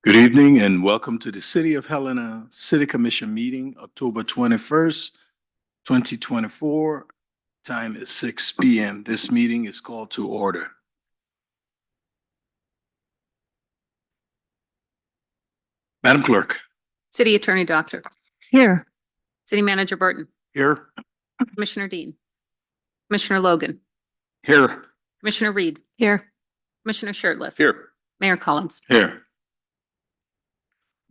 Good evening and welcome to the City of Helena City Commission meeting, October 21st, 2024. Time is 6 p.m. This meeting is called to order. Madam Clerk. City Attorney Doctor. Here. City Manager Burton. Here. Commissioner Dean. Commissioner Logan. Here. Commissioner Reed. Here. Commissioner Shirtliff. Here. Mayor Collins. Here.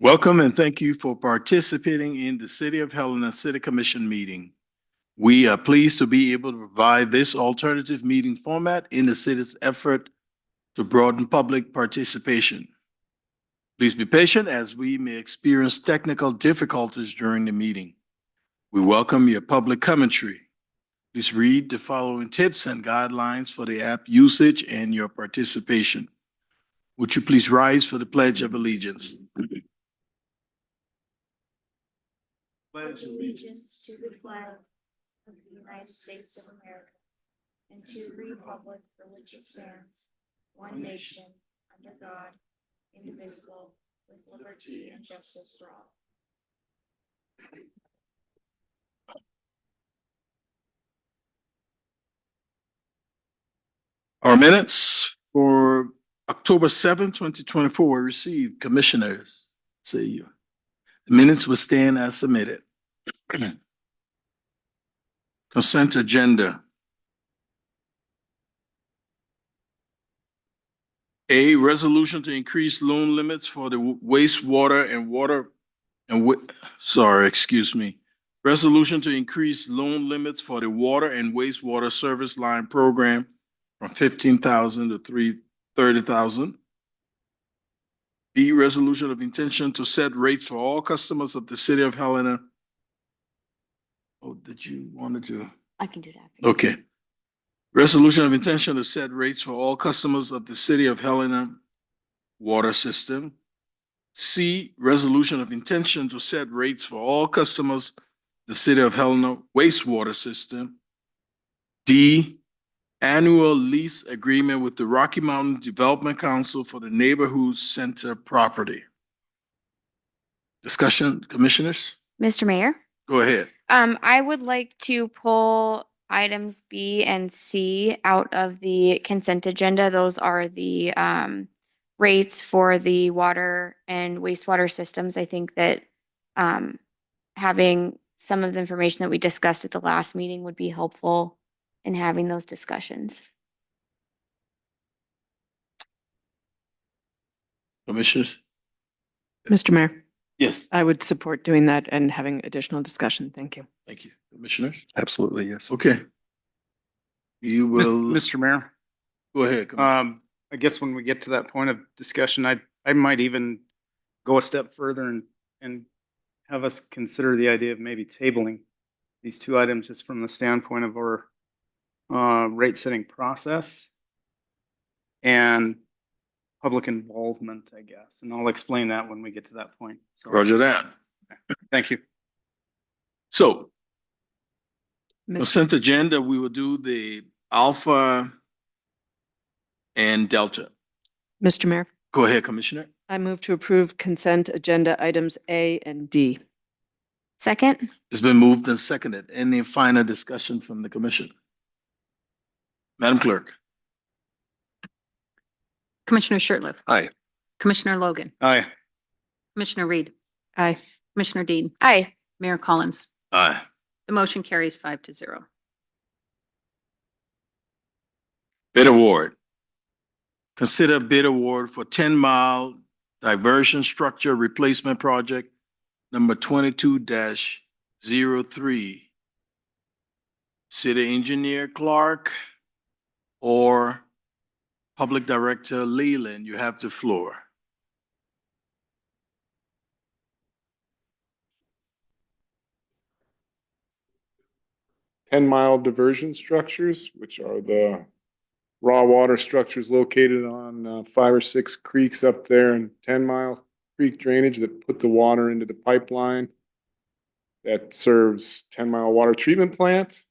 Welcome and thank you for participating in the City of Helena City Commission meeting. We are pleased to be able to provide this alternative meeting format in the city's effort to broaden public participation. Please be patient as we may experience technical difficulties during the meeting. We welcome your public commentary. Please read the following tips and guidelines for the app usage and your participation. Would you please rise for the Pledge of Allegiance? Pledge allegiance to the flag of the United States of America and to the republic for which it stands, one nation, under God, indivisible, with liberty and justice for all. Our minutes for October 7, 2024 were received. Commissioners, see you. The minutes will stand as submitted. Consent agenda. A resolution to increase loan limits for the wastewater and water and resolution to increase loan limits for the water and wastewater service line program from 15,000 to 30,000. B resolution of intention to set rates for all customers of the City of Helena. Oh, did you want to? I can do that. Okay. Resolution of intention to set rates for all customers of the City of Helena water system. C, resolution of intention to set rates for all customers of the City of Helena wastewater system. D, annual lease agreement with the Rocky Mountain Development Council for the Neighborhood Center property. Discussion, commissioners? Mr. Mayor, Go ahead. I would like to pull items B and C out of the consent agenda. Those are the rates for the water and wastewater systems. I think that having some of the information that we discussed at the last meeting would be helpful in having those discussions. Commissioners? Mr. Mayor, Yes. I would support doing that and having additional discussion. Thank you. Thank you. Commissioners? Absolutely, yes. Okay. You will, Mr. Mayor, go ahead. Commissioner. I guess when we get to that point of discussion, I might even go a step further and have us consider the idea of maybe tabling these two items just from the standpoint of our rate setting process and public involvement, I guess. And I'll explain that when we get to that point. So, Roger that. thank you. So, Mr. consent agenda, we will do the alpha and delta. Mr. Mayor, Go ahead, Commissioner. I move to approve consent agenda items A and D. Second? It's been moved and seconded. Any final discussion from the commission? Madam Clerk. Commissioner Shirtliff. Aye. Commissioner Logan. Aye. Commissioner Reed. Aye. Commissioner Dean. Aye. Mayor Collins. Aye. The motion carries 5-0. Bid award. Consider bid award for 10-mile diversion structure replacement project number 22-03. City Engineer Clark or Public Director Leland, you have the floor. Ten-mile diversion structures, which are the raw water structures located on 5 or 6 creeks up there and 10-mile creek drainage that put the water into the pipeline that serves 10-mile water treatment plant.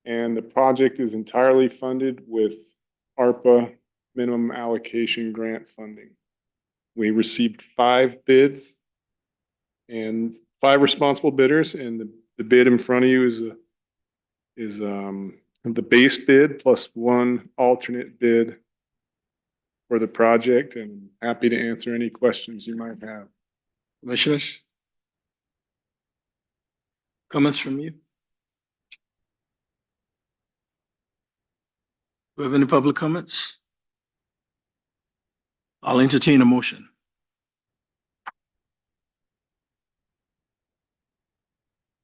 And the project is entirely funded with ARPA minimum allocation grant funding. We received 5 bids and 5 responsible bidders, and the bid in front of you is the base bid plus 1 alternate bid for the project, and happy to answer any questions you might have. Commissioners? Comments from you? Do we have any public comments? I'll entertain a motion.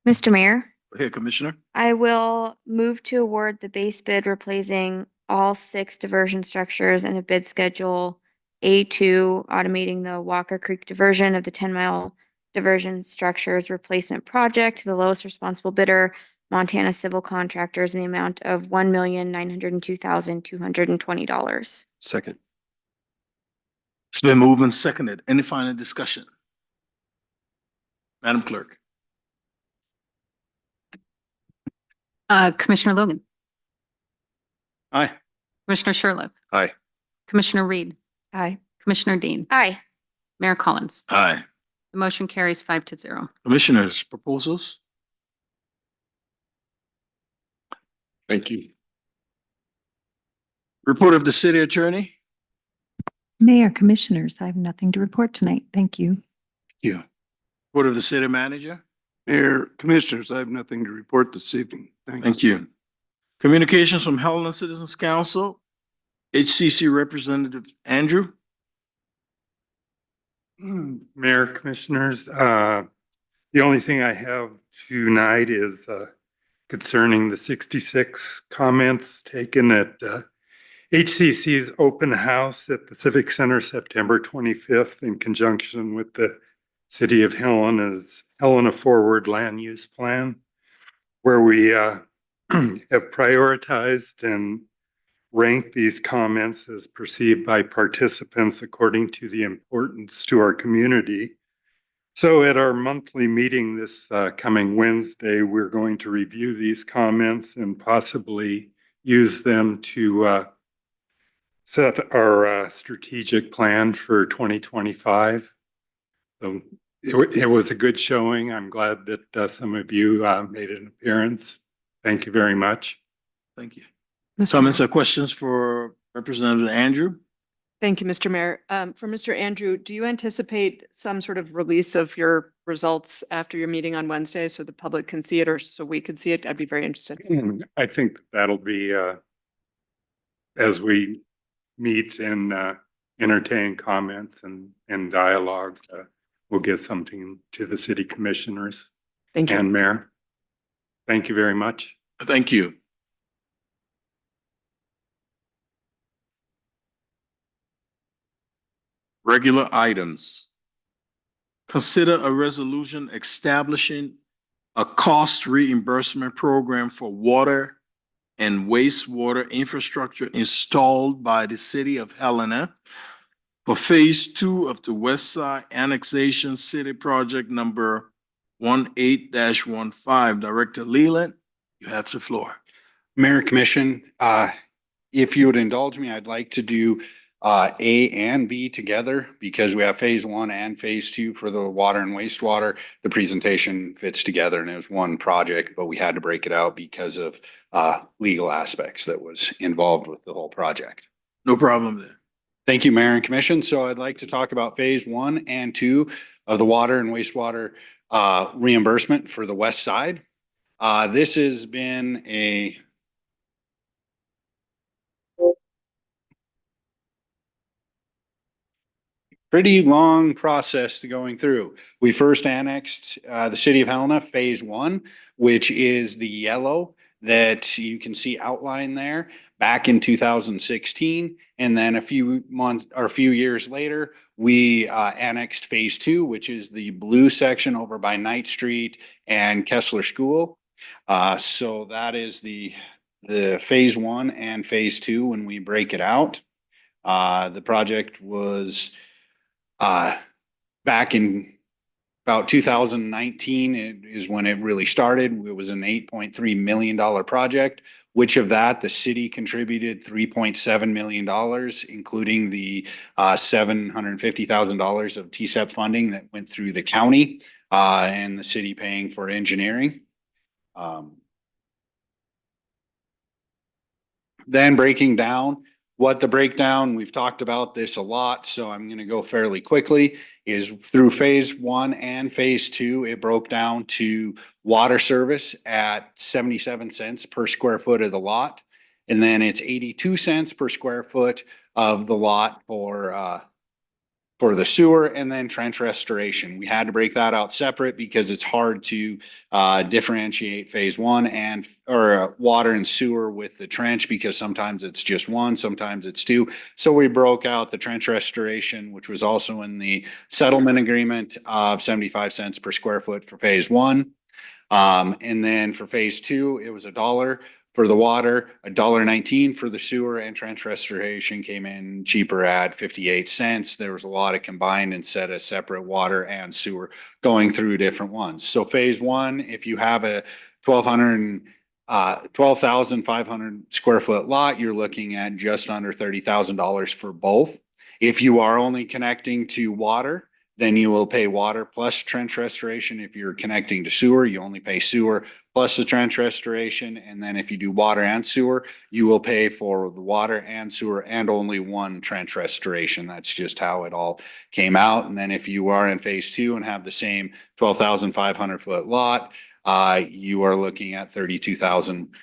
Mr. Mayor, Go ahead, Commissioner. I will move to award the base bid replacing all 6 diversion structures in a bid schedule A2, automating the Walker Creek diversion of the 10-mile diversion structures replacement project to the lowest responsible bidder, Montana Civil Contractors, in the amount of $1,902,220. Second. It's been moved and seconded. Any final discussion? Madam Clerk? Commissioner Logan, Aye. Commissioner Sherlock, Aye. Commissioner Reed, Aye. Commissioner Dean, Aye. Mayor Collins. Aye. The motion carries 5-0. Commissioners, proposals? Thank you. Report of the city attorney? Mayor, Commissioners, I have nothing to report tonight. Thank you. Yeah. Report of the city manager? Mayor, Commissioners, I have nothing to report this evening. Thanks. Thank you. Communications from Helena Citizens Council, HCC Representative Andrew. Mayor, Commissioners, the only thing I have tonight is concerning the 66 comments taken at HCC's open house at the Civic Center September 25th in conjunction with the City of Helena's Helena Forward Land Use Plan, where we have prioritized and ranked these comments as perceived by participants according to the importance to our community. So at our monthly meeting this coming Wednesday, we're going to review these comments and possibly use them to set our strategic plan for 2025. So it was a good showing. I'm glad that some of you made an appearance. Thank you very much. Thank you. Mr. Comments or questions for Representative Andrew? Thank you, Mr. Mayor. For Mr. Andrew, do you anticipate some sort of release of your results after your meeting on Wednesday so the public can see it or so we could see it? I'd be very interested. I think that'll be as we meet and entertain comments and dialogue, we'll get something to the city commissioners Thank you. and mayor. Thank you very much. Thank you. Regular items. Consider a resolution establishing a cost reimbursement program for water and wastewater infrastructure installed by the City of Helena for Phase 2 of the West Side Annexation City Project number 18-15. Director Leland, you have the floor. Mayor, Commission, if you would indulge me, I'd like to do A and B together because we have Phase 1 and Phase 2 for the water and wastewater. The presentation fits together and it was one project, but we had to break it out because of legal aspects that was involved with the whole project. No problem there. Thank you, Mayor and Commission. So I'd like to talk about Phase 1 and 2 of the water and wastewater reimbursement for the west side. This has been a pretty long process to going through. We first annexed the City of Helena Phase 1, which is the yellow that you can see outlined there back in 2016. And then a few months or a few years later, we annexed Phase 2, which is the blue section over by Knight Street and Kessler School. So that is the Phase 1 and Phase 2 when we break it out. The project was back in about 2019 is when it really started. It was an $8.3 million project, which of that the city contributed $3.7 million, including the $750,000 of TSEP funding that went through the county and the city paying for engineering. Then breaking down what the breakdown, we've talked about this a lot, so I'm going to go fairly quickly, is through phase 1 and phase 2, it broke down to water service at 77 cents per square foot of the lot. And then it's 82 cents per square foot of the lot for the sewer, and then trench restoration. We had to break that out separate because it's hard to differentiate phase 1 or water and sewer with the trench, because sometimes it's just one, sometimes it's two. So we broke out the trench restoration, which was also in the settlement agreement, of 75 cents per square foot for phase 1. And then for phase 2, it was $1 for the water, $1.19 for the sewer, and trench restoration came in cheaper at 58 cents. There was a lot of combined instead of separate water and sewer going through different ones. So phase 1, if you have a 12,500 square foot lot, you're looking at just under $30,000 for both. If you are only connecting to water, then you will pay water plus trench restoration. If you're connecting to sewer, you only pay sewer plus the trench restoration. And then if you do water and sewer, you will pay for the water and sewer and only one trench restoration. That's just how it all came out. And then if you are in phase 2 and have the same 12,500 foot lot, you are looking at 32,000,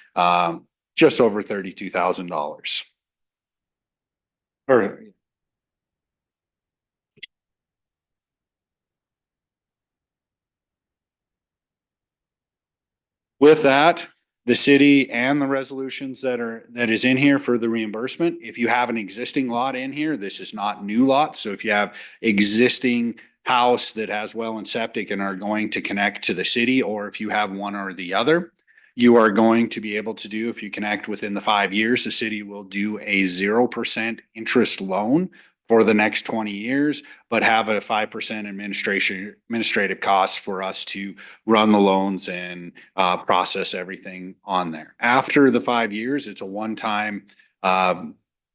just over $32,000. Or with that, the city and the resolutions that is in here for the reimbursement, if you have an existing lot in here, this is not new lots. So if you have existing house that has well and septic and are going to connect to the city, or if you have one or the other, you are going to be able to do, if you connect within the 5 years, the city will do a 0% interest loan for the next 20 years, but have a 5% administrative cost for us to run the loans and process everything on there. After the 5 years, it's a one-time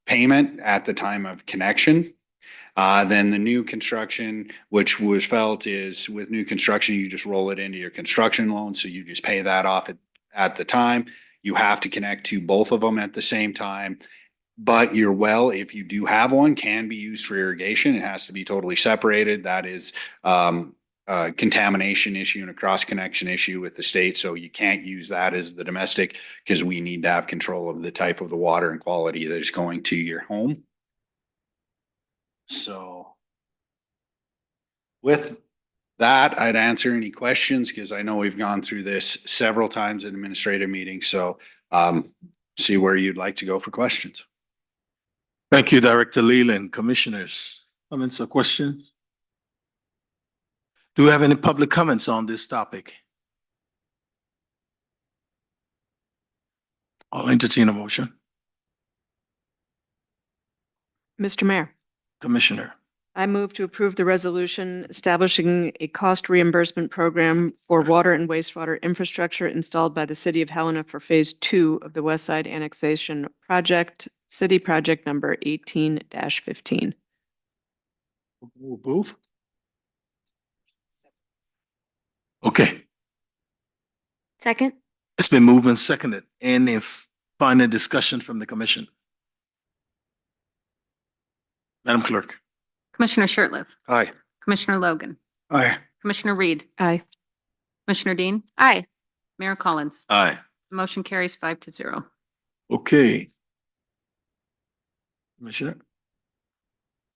payment at the time of connection. Then the new construction, which was felt, is with new construction, you just roll it into your construction loan. So you just pay that off at the time. You have to connect to both of them at the same time. But your well, if you do have one, can be used for irrigation. It has to be totally separated. That is a contamination issue and a cross connection issue with the state. So you can't use that as the domestic, because we need to have control of the type of the water and quality that is going to your home. So with that, I'd answer any questions, because I know we've gone through this several times in administrative meetings. So see where you'd like to go for questions. Thank you, Director Leland. Commissioners, comments or questions? Do we have any public comments on this topic? I'll entertain a motion. Mr. Mayor, Commissioner. I move to approve the resolution establishing a cost reimbursement program for water and wastewater infrastructure installed by the City of Helena for Phase 2 of the West Side Annexation Project, City Project number 18-15. Both? Okay, Second? it's been moved and seconded. And if final discussion from the commission. Madam Clerk. Commissioner Shertliff, Aye. Commissioner Logan, Aye. Commissioner Reed, Aye. Commissioner Dean, Aye. Mayor Collins. Aye. Motion carries 5-0. Okay. Commissioner.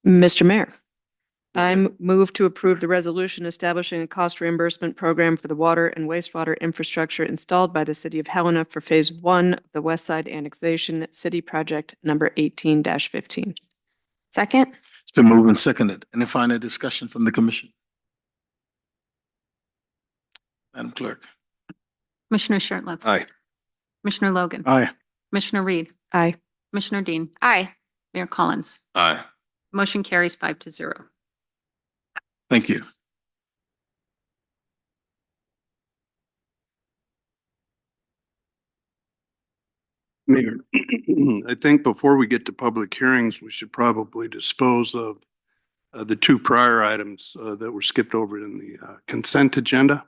Mr. Mayor, I move to approve the resolution establishing a cost reimbursement program for the water and wastewater infrastructure installed by the City of Helena for Phase 1 of the West Side Annexation City Project number 18-15. Second? It's been moved and seconded. Any final discussion from the commission? Madam Clerk. Commissioner Shertliff. Aye. Commissioner Logan, Aye. Commissioner Reed, Aye. Commissioner Dean, Aye. Mayor Collins. Aye. Motion carries 5-0. Thank you. Mayor, I think before we get to public hearings, we should probably dispose of the two prior items that were skipped over in the consent agenda.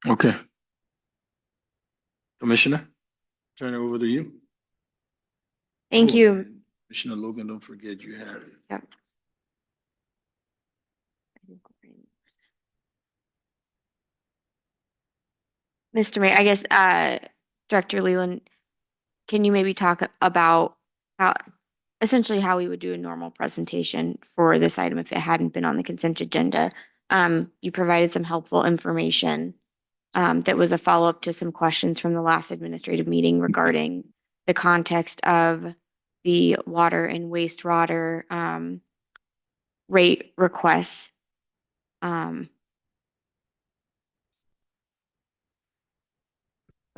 Okay. Commissioner, turn it over to you. Thank Oh, you. and Commissioner Logan, don't forget you had it. Yep. Mr. Mayor, I guess, Director Leland, can you maybe talk about essentially how we would do a normal presentation for this item if it hadn't been on the consent agenda? You provided some helpful information, that was a follow-up to some questions from the last administrative meeting regarding the context of the water and wastewater, rate requests. But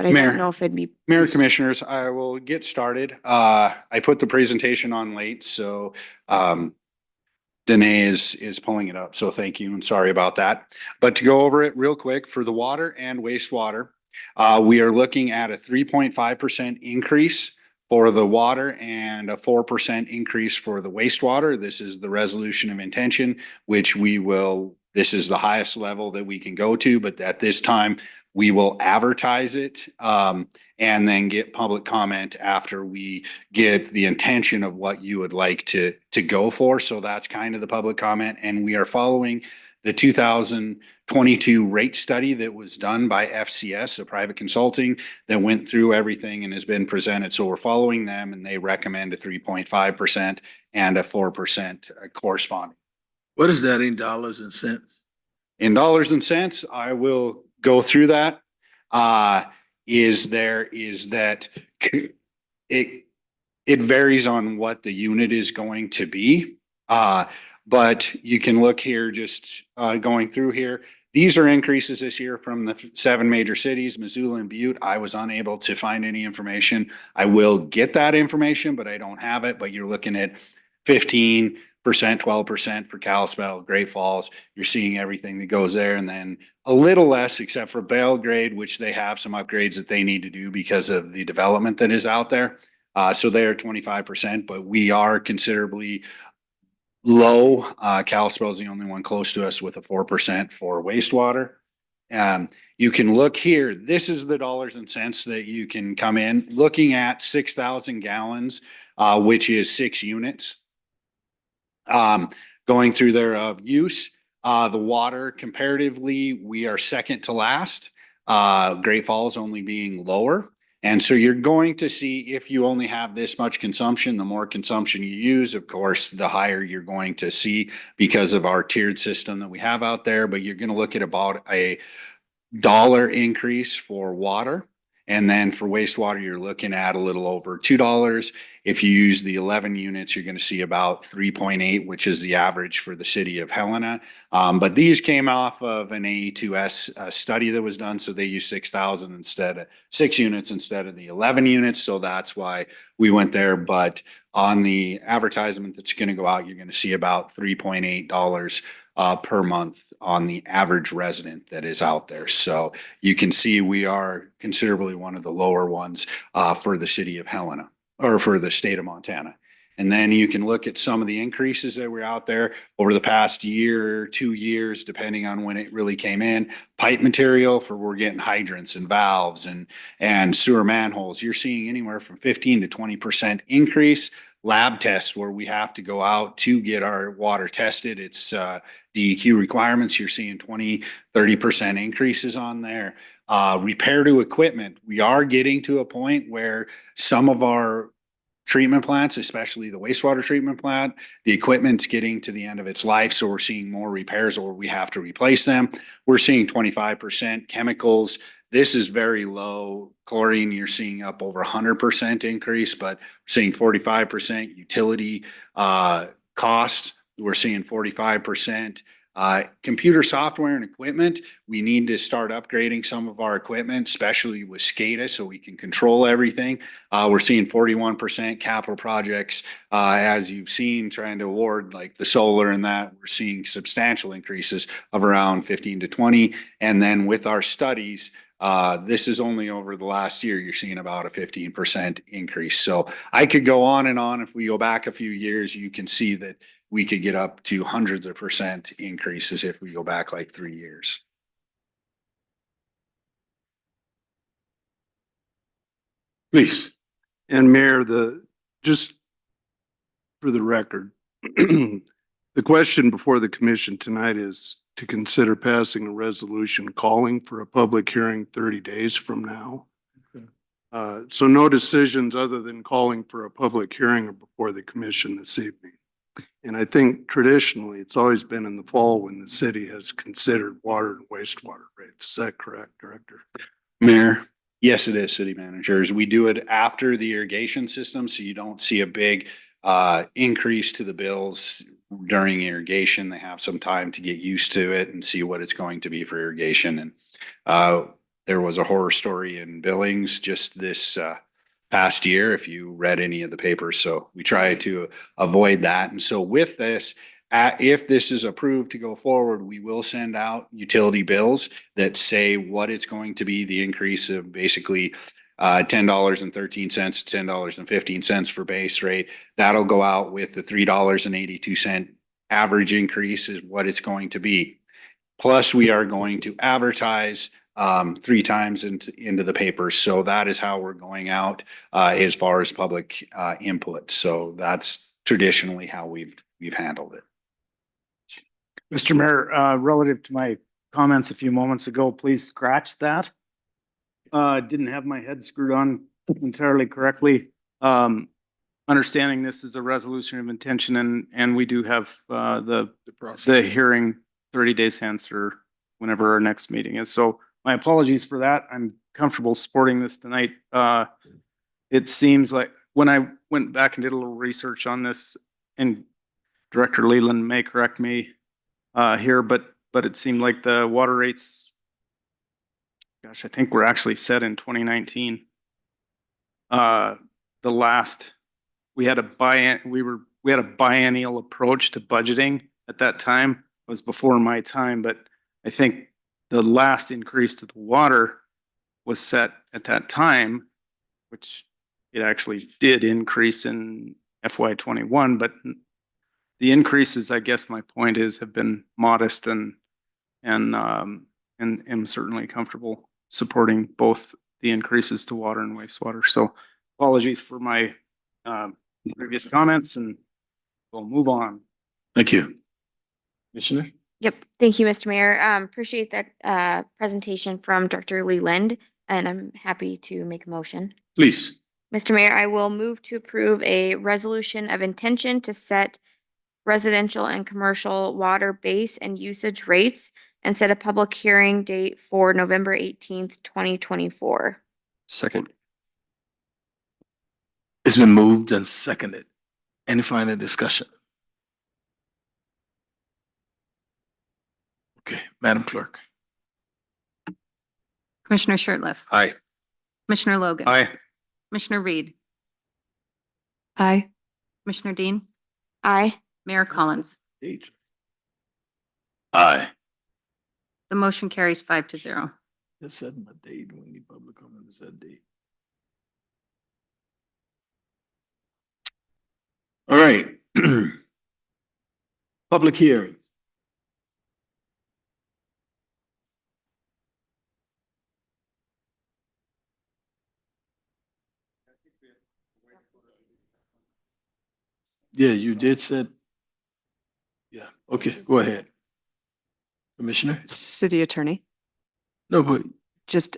I Mayor. don't know if it'd be. Mayor, Commissioners, I will get started. I put the presentation on late, so Danae is pulling it up, so thank you and sorry about that. But to go over it real quick, for the water and wastewater, we are looking at a 3.5% increase for the water and a 4% increase for the wastewater. This is the resolution of intention, which this is the highest level that we can go to, but at this time, we will advertise it and then get public comment after we get the intention of what you would like to go for. So that's kind of the public comment. And we are following the 2022 rate study that was done by FCS, a private consulting that went through everything and has been presented. So we're following them and they recommend a 3.5% and a 4% corresponding. What is that in dollars and cents? In dollars and cents, I will go through that. Is that it varies on what the unit is going to be. But you can look here, just going through here. These are increases this year from the 7 major cities, Missoula and Butte. I was unable to find any information. I will get that information, but I don't have it. But you're looking at 15%, 12% for Kalispell, Great Falls. You're seeing everything that goes there. And then a little less, except for Belgrade, which they have some upgrades that they need to do because of the development that is out there. So they are 25%, but we are considerably low. Kalispell is the only one close to us with a 4% for wastewater. You can look here. This is the dollars and cents that you can come in looking at 6,000 gallons, which is 6 units. Going through there of use, the water comparatively, we are second to last. Great Falls only being lower. And so you're going to see if you only have this much consumption, the more consumption you use, of course, the higher you're going to see because of our tiered system that we have out there. But you're going to look at about a $1 increase for water. And then for wastewater, you're looking at a little over $2. If you use the 11 units, you're going to see about 3.8, which is the average for the city of Helena. But these came off of an AE2S study that was done. So they use 6,000 instead of 6 units instead of the 11 units. So that's why we went there. But on the advertisement that's going to go out, you're going to see about $3.8 per month on the average resident that is out there. So you can see we are considerably one of the lower ones for the city of Helena or for the state of Montana. And then you can look at some of the increases that were out there over the past year, 2 years, depending on when it really came in. Pipe material for we're getting hydrants and valves and sewer manholes. You're seeing anywhere from 15 to 20% increase. Lab tests where we have to go out to get our water tested. It's DEQ requirements. You're seeing 20, 30% increases on there. Repair to equipment. We are getting to a point where some of our treatment plants, especially the wastewater treatment plant, the equipment's getting to the end of its life. So we're seeing more repairs or we have to replace them. We're seeing 25% chemicals. This is very low. Chlorine, you're seeing up over 100% increase, but we're seeing 45% utility cost. We're seeing 45% Computer software and equipment, we need to start upgrading some of our equipment, especially with SCADA, so we can control everything. We're seeing 41% capital projects, as you've seen, trying to award like the solar and that, we're seeing substantial increases of around 15 to 20. And then with our studies, this is only over the last year, you're seeing about a 15% increase. So I could go on and on. If we go back a few years, you can see that we could get up to hundreds of percent increases if we go back like 3 years. Please. And Mayor, just for the record, the question before the commission tonight is to consider passing a resolution calling for a public hearing 30 days from now. So no decisions other than calling for a public hearing are before the commission this evening. And I think traditionally, it's always been in the fall when the city has considered water and wastewater rates. Is that correct, Director? Mayor? Yes, it is, city managers. We do it after the irrigation system, so you don't see a big increase to the bills during irrigation. They have some time to get used to it and see what it's going to be for irrigation. And there was a horror story in Billings just this past year, if you read any of the papers. So we try to avoid that. And so with this, if this is approved to go forward, we will send out utility bills that say what it's going to be, the increase of basically $10.13 to $10.15 for base rate. That'll go out with the $3.82 average increase is what it's going to be. Plus, we are going to advertise 3 times into the paper. So that is how we're going out as far as public input. So that's traditionally how we've handled it. Mr. Mayor, relative to my comments a few moments ago, please scratch that. Didn't have my head screwed on entirely correctly. Understanding this is a resolution of intention and we do have the hearing 30 days hence or whenever our next meeting is. So my apologies for that. I'm comfortable supporting this tonight. It seems like when I went back and did a little research on this, and Director Leland may correct me here, but it seemed like the water rates, gosh, I think were actually set in 2019. We had a biennial approach to budgeting at that time. It was before my time, but I think the last increase to the water was set at that time, which it actually did increase in FY21, but the increases, I guess my point is, have been modest and am certainly comfortable supporting both the increases to water and wastewater. So apologies for my previous comments and we'll move on. Thank you. Commissioner? Yep. Thank you, Mr. Mayor. Appreciate that presentation from Director Leland, and I'm happy to make a motion. Please. Mr. Mayor, I will move to approve a resolution of intention to set residential and commercial water base and usage rates and set a public hearing date for November 18th, 2024. Second. It's been moved and seconded. Any final discussion? Okay, Madam Clerk. Commissioner Shertliff, Aye. Commissioner Logan. Aye. Commissioner Reed, Aye. Commissioner Dean, Aye. Mayor Collins. Aye. The motion carries 5-0. Just set my date when the public comment is that date. All right. Public hearing. Yeah, you did said. Yeah, okay, go ahead. Commissioner? City Attorney. No, but Just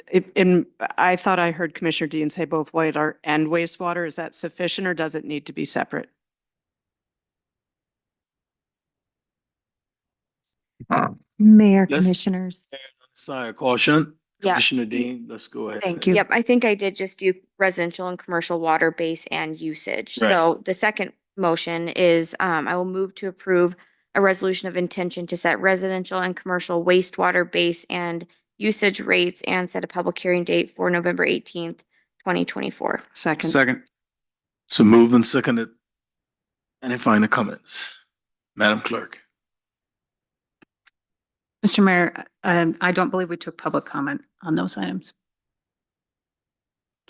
I thought I heard Commissioner Dean say both water and wastewater. Is that sufficient or does it need to be separate? Mayor, Let's- Commissioners. sorry, caution. Yeah. Commissioner Dean, let's go ahead. Thank you. Yep, I think I did just do residential and commercial water base and usage. Right. So the second motion is, I will move to approve a a resolution of intention to set residential and commercial wastewater base and usage rates and set a public hearing date for November 18th, 2024. Second. Second. So moved and seconded. Any final comments? Madam Clerk? Mr. Mayor, I don't believe we took public comment on those items.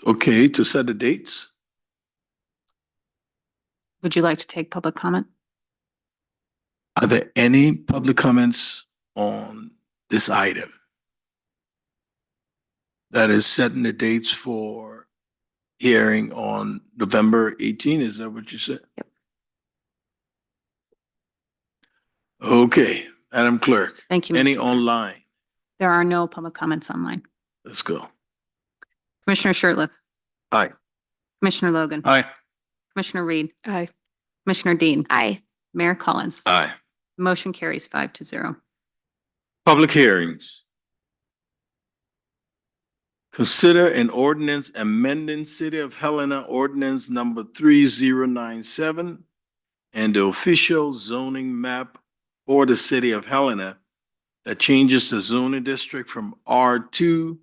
Okay, to set the dates? Would you like to take public comment? Are there any public comments on this item? That is setting the dates for hearing on November 18, is that what you said? Yep. Okay, Madam Clerk, Thank you. any Mr. Mayor. online? There are no public comments online. Let's go. Commissioner Shertliff, Aye. Commissioner Logan, Aye. Commissioner Reed, Aye. Commissioner Dean, Aye. Mayor Collins. Aye. Motion carries 5-0. Public hearings. Consider an ordinance amending City of Helena Ordinance Number 3097 and the official zoning map for the City of Helena that changes the zoning district from R2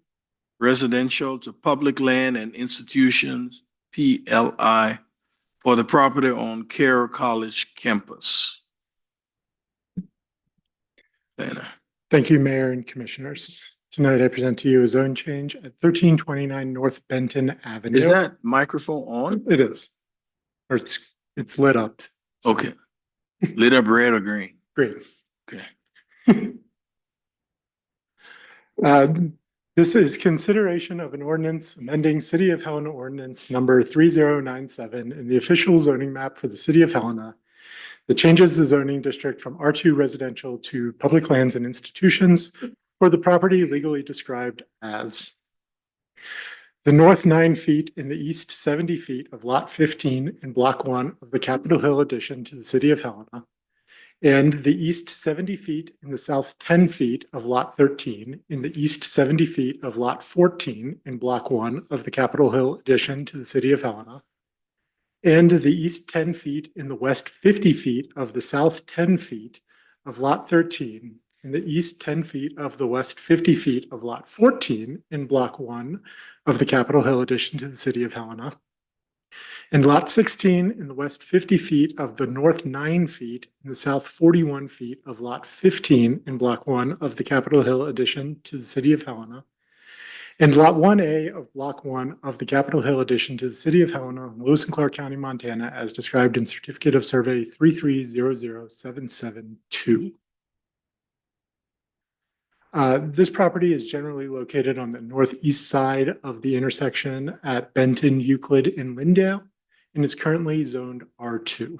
residential to public land and institutions, PLI, for the property on Carroll College campus. Dana. Thank you, Mayor and Commissioners. Tonight, I present to you a zone change at 1329 North Benton Avenue. Is that microphone on? It is. Or it's lit up. Okay. Lit up red or green? Great. Okay. This is consideration of an ordinance amending City of Helena Ordinance Number 3097 in the official zoning map for the City of Helena that changes the zoning district from R2 residential to public lands and institutions for the property legally described as the north 9 feet in the east 70 feet of Lot 15 in Block 1 of the Capitol Hill addition to the City of Helena, and the east 70 feet in the south 10 feet of Lot 13 in the east 70 feet of Lot 14 in Block 1 of the Capitol Hill addition to the City of Helena, and the east 10 feet in the west 50 feet of the south 10 feet of Lot 13 in the east 10 feet of the west 50 feet of Lot 14 in Block 1 of the Capitol Hill addition to the City of Helena, and Lot 16 in the west 50 feet of the north 9 feet in the south 41 feet of Lot 15 in Block 1 of the Capitol Hill addition to the City of Helena, and Lot 1A of Block 1 of the Capitol Hill addition to the City of Helena, Lewis and Clark County, Montana, as described in Certificate of Survey 3300772. This property is generally located on the northeast side of the intersection at Benton, Euclid, and Lindale, and is currently zoned R2.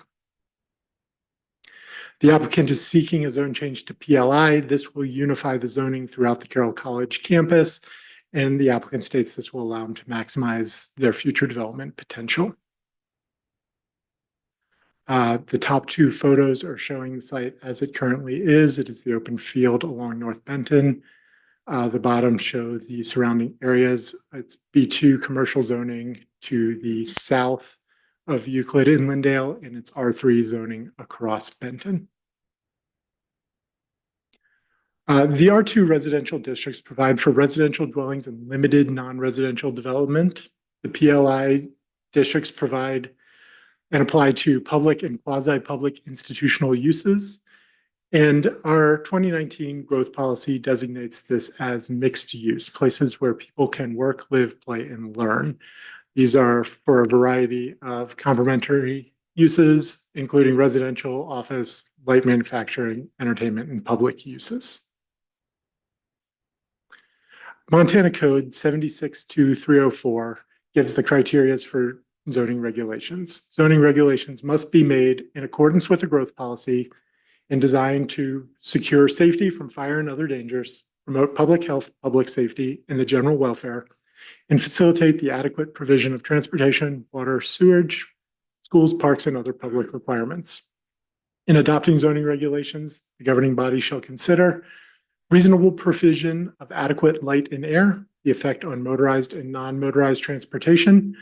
The applicant is seeking a zone change to PLI. This will unify the zoning throughout the Carroll College campus, and the applicant states this will allow them to maximize their future development potential. The top 2 photos are showing the site as it currently is. It is the open field along North Benton. The bottom shows the surrounding areas. It's B2 commercial zoning to the south of Euclid and Lindale, and it's R3 zoning across Benton. The R2 residential districts provide for residential dwellings and limited non-residential development. The PLI districts provide and apply to public and quasi-public institutional uses. And our 2019 growth policy designates this as mixed use, places where people can work, live, play, and learn. These are for a variety of complementary uses, including residential, office, light manufacturing, entertainment, and public uses. Montana Code 762304 gives the criteria for zoning regulations. Zoning regulations must be made in accordance with the growth policy and designed to secure safety from fire and other dangers, promote public health, public safety, and the general welfare, and facilitate the adequate provision of transportation, water, sewage, schools, parks, and other public requirements. In adopting zoning regulations, the governing body shall consider reasonable provision of adequate light and air, the effect on motorized and non-motorized transportation,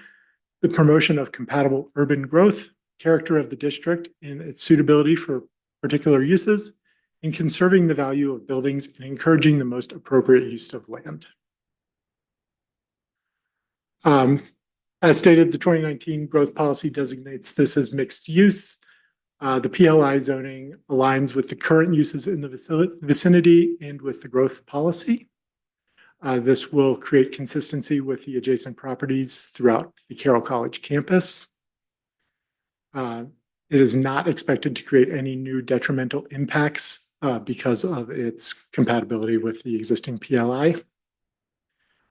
the promotion of compatible urban growth, character of the district, and its suitability for particular uses, and conserving the value of buildings and encouraging the most appropriate use of land. As stated, the 2019 growth policy designates this as mixed use. The PLI zoning aligns with the current uses in the vicinity and with the growth policy. This will create consistency with the adjacent properties throughout the Carroll College campus. It is not expected to create any new detrimental impacts because of its compatibility with the existing PLI.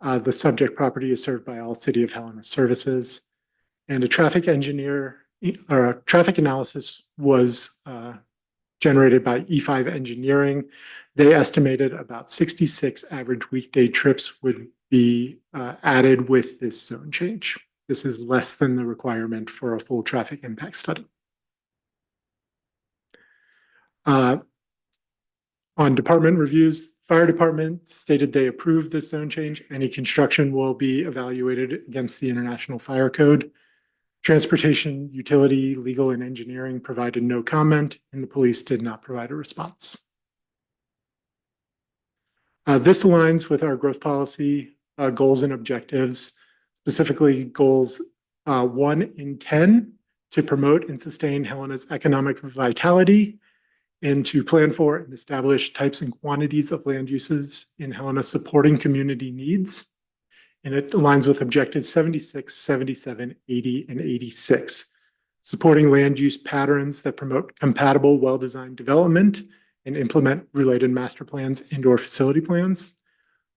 The subject property is served by all City of Helena services, and a traffic engineer or a traffic analysis was generated by E5 Engineering. They estimated about 66 average weekday trips would be added with this zone change. This is less than the requirement for a full traffic impact study. On department reviews, fire department stated they approved this zone change. Any construction will be evaluated against the International Fire Code. Transportation, utility, legal, and engineering provided no comment, and the police did not provide a response. This aligns with our growth policy goals and objectives, specifically goals 1 and 10 to promote and sustain Helena's economic vitality, and to plan for and establish types and quantities of land uses in Helena supporting community needs. And it aligns with objectives 76, 77, 80, and 86, supporting land use patterns that promote compatible, well-designed development and implement related master plans and/or facility plans,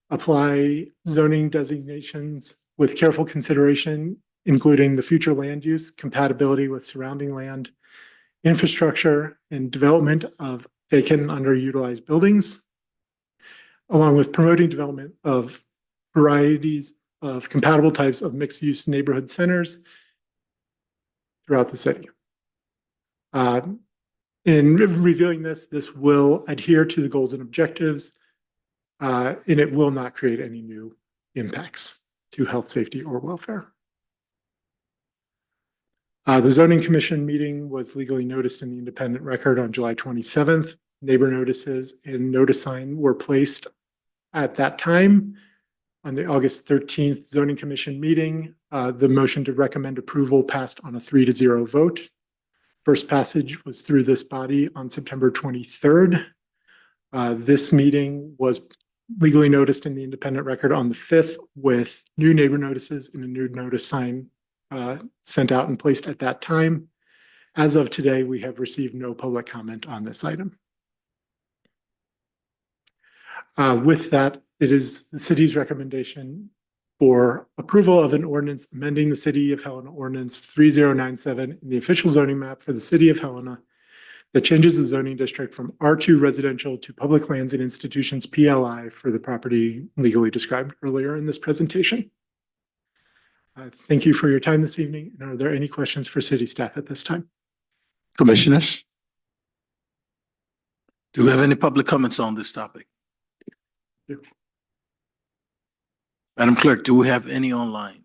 apply zoning designations with careful consideration, including the future land use, compatibility with surrounding land, infrastructure, and development of vacant and underutilized buildings, along with promoting development of varieties of compatible types of mixed-use neighborhood centers throughout the city. In reviewing this, this will adhere to the goals and objectives, and it will not create any new impacts to health, safety, or welfare. The zoning commission meeting was legally noticed in the independent record on July 27th. Neighbor notices and notice sign were placed at that time. On the August 13th zoning commission meeting, the motion to recommend approval passed on a 3-0 vote. First passage was through this body on September 23rd. This meeting was legally noticed in the independent record on the 5th with new neighbor notices and a new notice sign sent out and placed at that time. As of today, we have received no public comment on this item. With that, it is the city's recommendation for approval of an ordinance amending the City of Helena Ordinance 3097 in the official zoning map for the City of Helena that changes the zoning district from R2 residential to public lands and institutions PLI for the property legally described earlier in this presentation. Thank you for your time this evening. And are there any questions for city staff at this time? Commissioners? Do we have any public comments on this topic? Yeah. Madam Clerk, do we have any online?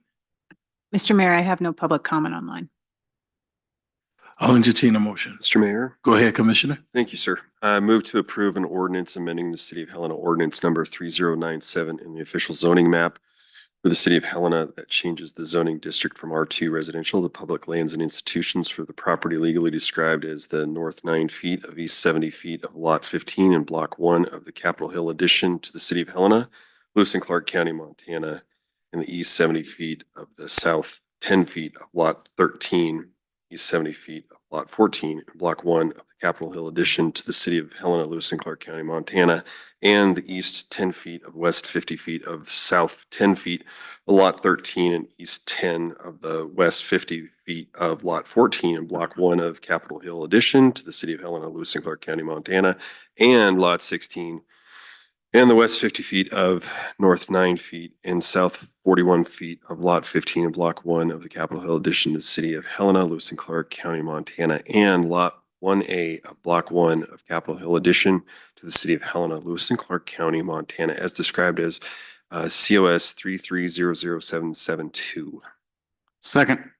Mr. Mayor, I have no public comment online. I'll entertain a motion. Mr. Mayor. Go ahead, Commissioner. Thank you, sir. I move to approve an ordinance amending the City of Helena Ordinance number 3097 in the official zoning map for the City of Helena that changes the zoning district from R2 residential to public lands and institutions for the property legally described as the north 9 feet of east 70 feet of lot 15 in block 1 of the Capitol Hill addition to the City of Helena, Lewis and Clark County, Montana, and the east 70 feet of the south 10 feet of lot 13, east 70 feet of lot 14 in block 1 of the Capitol Hill addition to the City of Helena, Lewis and Clark County, Montana, and the east 10 feet of west 50 feet of south 10 feet of lot 13 and east 10 of the west 50 feet of lot 14 in block 1 of Capitol Hill addition to the City of Helena, Lewis and Clark County, Montana, and lot 16 and the west 50 feet of north 9 feet and south 41 feet of lot 15 in block 1 of the Capitol Hill addition to the City of Helena, Lewis and Clark County, Montana, and lot 1A of block 1 of Capitol Hill addition to the City of Helena, Lewis and Clark County, Montana, as described as COS 3300772. Second.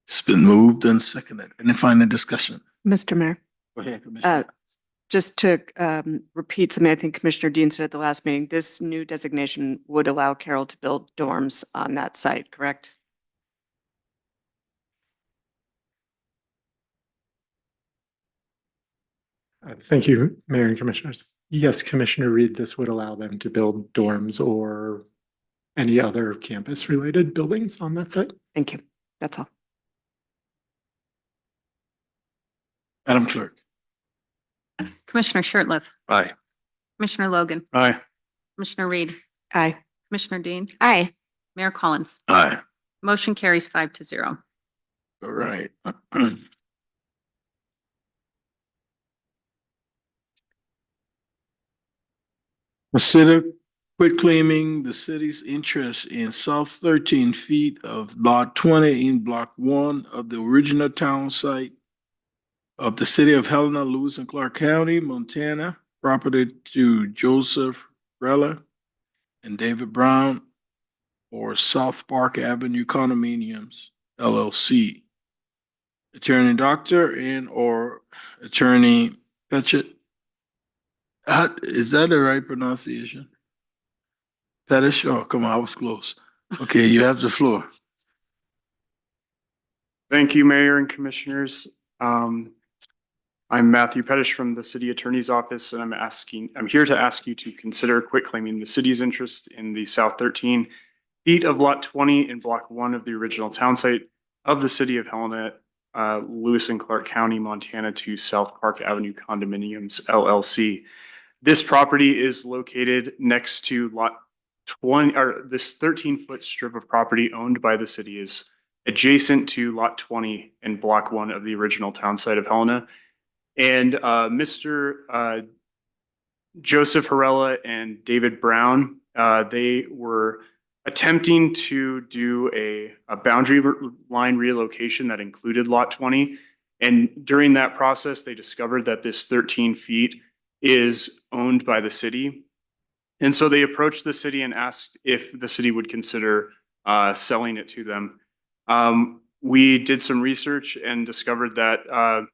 It's been moved and seconded. Any final discussion? Mr. Mayor, Go ahead, Commissioner. Just to repeat something I think Commissioner Dean said at the last meeting, this new designation would allow Carroll to build dorms on that site, correct? Thank you, Mayor and Commissioners. Yes, Commissioner Reed, this would allow them to build dorms or any other campus-related buildings on that site. Thank you. That's all. Madam Clerk. Commissioner Shertliff, Aye. Commissioner Logan, Aye. Commissioner Reed, Aye. Commissioner Dean, Aye. Mayor Collins. Aye. Motion carries 5-0. All right. Consider quitclaiming the city's interest in south 13 feet of lot 20 in block 1 of the original town site of the City of Helena, Lewis and Clark County, Montana, property to Joseph Rella and David Brown or South Park Avenue Condominiums, LLC. Attorney Doctor and or Attorney Petchett. Is that the right pronunciation? Pettish? Oh, come on, I was close. Okay, you have the floor. Thank you, Mayor and Commissioners. I'm Matthew Pettish from the City Attorney's Office, and I'm here to ask you to consider quitclaiming the city's interest in the south 13 feet of lot 20 in block 1 of the original town site of the City of Helena, Lewis and Clark County, Montana to South Park Avenue Condominiums, LLC. This property is located next to lot 20, or this 13-foot strip of property owned by the city is adjacent to lot 20 in block 1 of the original town site of Helena. And Mr. Joseph Harella and David Brown, they were attempting to do a boundary line relocation that included lot 20. And during that process, they discovered that this 13 feet is owned by the city. And so they approached the city and asked if the city would consider selling it to them. We did some research and discovered that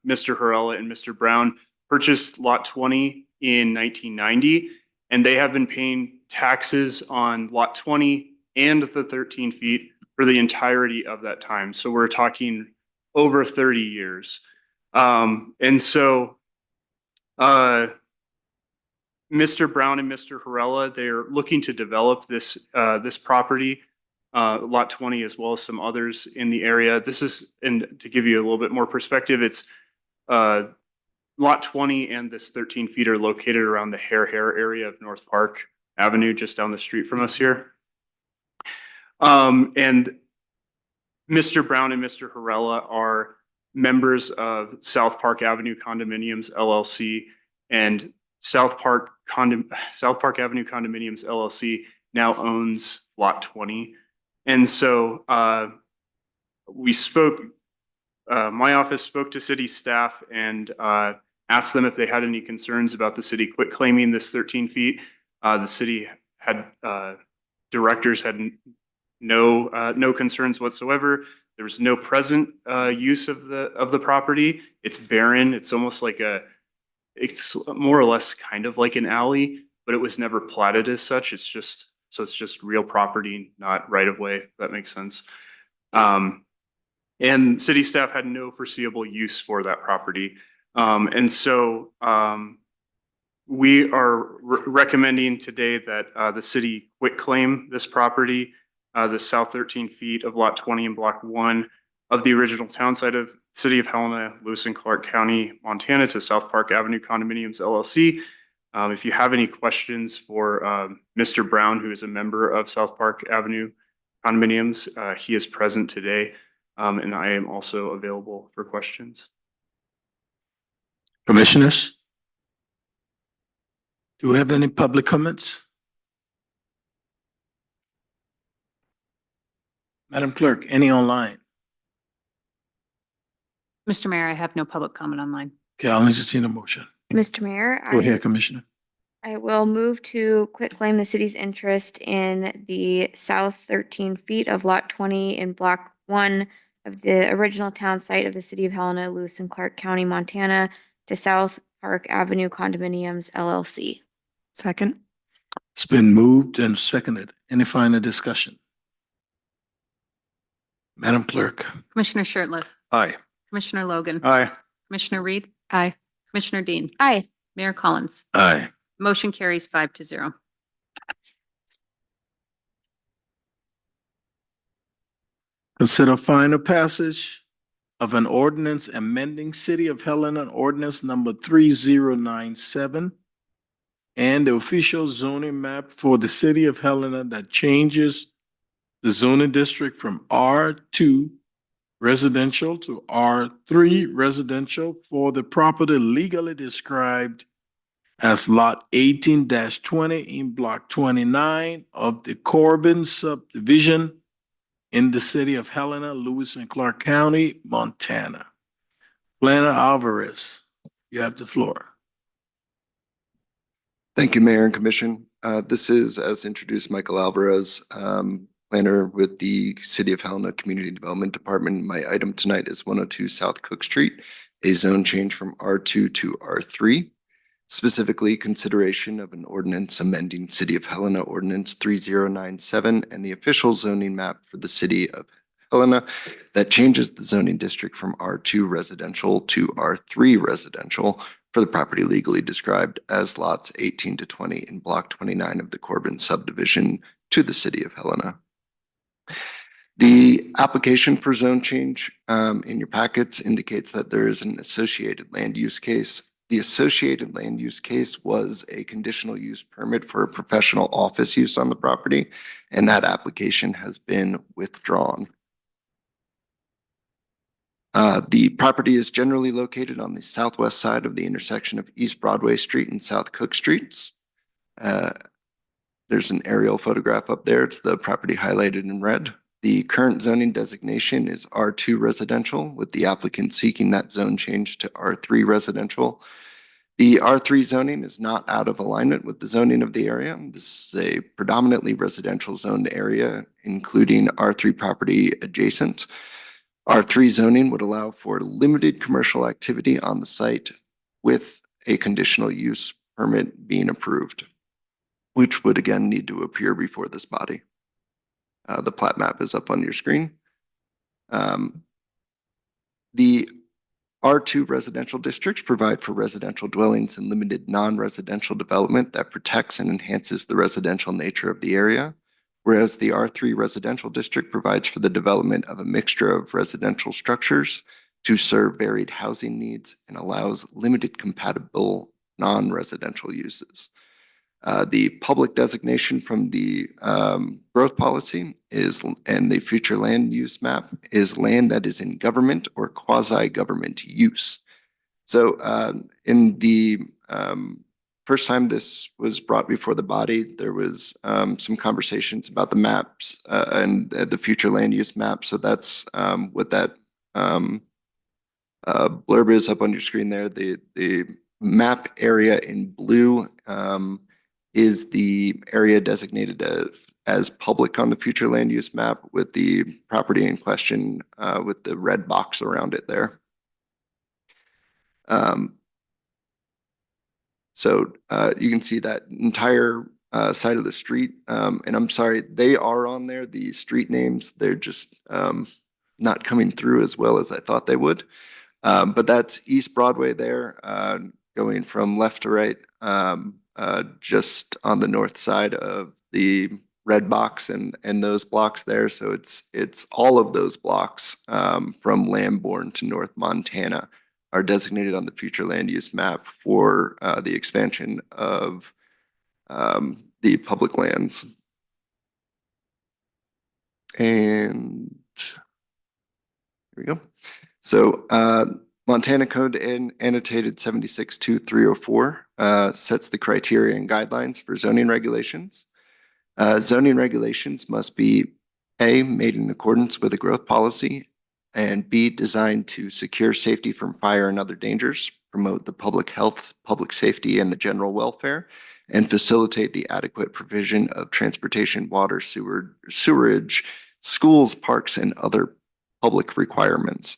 Mr. Harella and Mr. Brown purchased lot 20 in 1990, and they have been paying taxes on lot 20 and the 13 feet for the entirety of that time. So we're talking over 30 years. And so Mr. Brown and Mr. Harella, they're looking to develop this this property, lot 20, as well as some others in the area. This is, and to give you a little bit more perspective, it's lot 20 and this 13 feet are located around the Hare area of North Park Avenue, just down the street from us here. And Mr. Brown and Mr. Harella are members of South Park Avenue Condominiums, LLC, and South Park Avenue Condominiums, LLC now owns lot 20. And so we spoke, my office spoke to city staff and asked them if they had any concerns about the city quitclaiming this 13 feet. The city had, directors had no concerns whatsoever. There was no present use of the property. It's barren. It's almost like it's more or less kind of like an alley, but it was never platted as such. It's just real property, not right of way, if that makes sense. And city staff had no foreseeable use for that property. And so we are recommending today that the city quitclaim this property, the south 13 feet of lot 20 in block 1 of the original town site of City of Helena, Lewis and Clark County, Montana to South Park Avenue Condominiums, LLC. If you have any questions for Mr. Brown, who is a member of South Park Avenue Condominiums, he is present today, and I am also available for questions. Commissioners? Do we have any public comments? Madam Clerk, any online? Mr. Mayor, I have no public comment online. Okay, I'll entertain a motion. Mr. Mayor, Go ahead, Commissioner. I will move to quitclaim the city's interest in the south 13 feet of lot 20 in block 1 of the original town site of the City of Helena, Lewis and Clark County, Montana to South Park Avenue Condominiums LLC. Second. It's been moved and seconded. Any final discussion? Madam Clerk. Commissioner Shertliff, Aye. Commissioner Logan, Aye. Commissioner Reed, Aye. Commissioner Dean, Aye. Mayor Collins. Aye. Motion carries 5-0. Consider final passage of an ordinance amending City of Helena ordinance number 3097 and the official zoning map for the City of Helena that changes the zoning district from R2 residential to R3 residential for the property legally described as Lot 18-20 in Block 29 of the Corbin subdivision in the City of Helena, Lewis and Clark County, Montana. Planner Alvarez, you have the floor. Thank you, Mayor and Commission. This is, as introduced, Michael Alvarez, planner with the City of Helena Community Development Department. My item tonight is 102 South Cook Street, a zone change from R2 to R3. Specifically, consideration of an ordinance amending City of Helena Ordinance 3097 and the official zoning map for the City of Helena that changes the zoning district from R2 residential to R3 residential for the property legally described as lots 18-20 in Block 29 of the Corbin subdivision to the City of Helena. The application for zone change in your packets indicates that there is an associated land use case. The associated land use case was a conditional use permit for a professional office use on the property, and that application has been withdrawn. The property is generally located on the southwest side of the intersection of East Broadway Street and South Cook Streets. There's an aerial photograph up there. It's the property highlighted in red. The current zoning designation is R2 residential, with the applicant seeking that zone change to R3 residential. The R3 zoning is not out of alignment with the zoning of the area. This is a predominantly residential zoned area, including R3 property adjacent. R3 zoning would allow for limited commercial activity on the site with a conditional use permit being approved, which would again need to appear before this body. The plat map is up on your screen. The R2 residential districts provide for residential dwellings and limited non-residential development that protects and enhances the residential nature of the area, whereas the R3 residential district provides for the development of a mixture of residential structures to serve varied housing needs and allows limited compatible non-residential uses. The public designation from the growth policy is, and the future land use map is land that is in government or quasi-government use. So in the first time this was brought before the body, there was some conversations about the maps and the future land use map. So that's what that blurb is up on your screen there. The map area in blue is the area designated as public on the future land use map, with the property in question with the red box around it there. So you can see that entire side of the street. And I'm sorry, they are on there, the street names, they're just not coming through as well as I thought they would. But that's East Broadway there, going from left to right, just on the north side of the red box and those blocks there. So it's all of those blocks from Lambourne to North Montana are designated on the future land use map for the expansion of the public lands. And here we go. So Montana Code annotated 762304 sets the criteria and guidelines for zoning regulations. Zoning regulations must be A, made in accordance with a growth policy, and B, designed to secure safety from fire and other dangers, promote the public health, public safety, and the general welfare, and facilitate the adequate provision of transportation, water, sewerage, schools, parks, and other public requirements.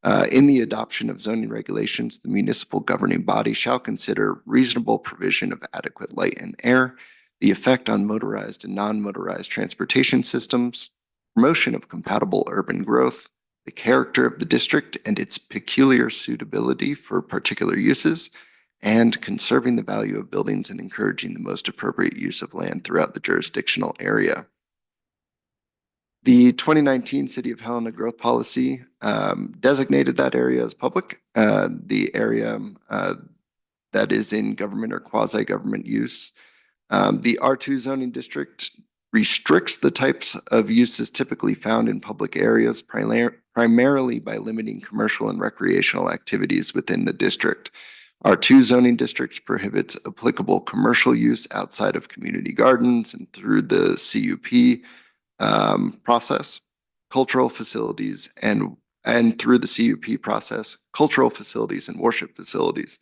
In the adoption of zoning regulations, the municipal governing body shall consider reasonable provision of adequate light and air, the effect on motorized and non-motorized transportation systems, promotion of compatible urban growth, the character of the district and its peculiar suitability for particular uses, and conserving the value of buildings and encouraging the most appropriate use of land throughout the jurisdictional area. The 2019 City of Helena Growth Policy designated that area as public. The area that is in government or quasi-government use. The R2 zoning district restricts the types of uses typically found in public areas primarily by limiting commercial and recreational activities within the district. R2 zoning districts prohibits applicable commercial use outside of community gardens and through the CUP process, cultural facilities and through the CUP process, cultural facilities and worship facilities.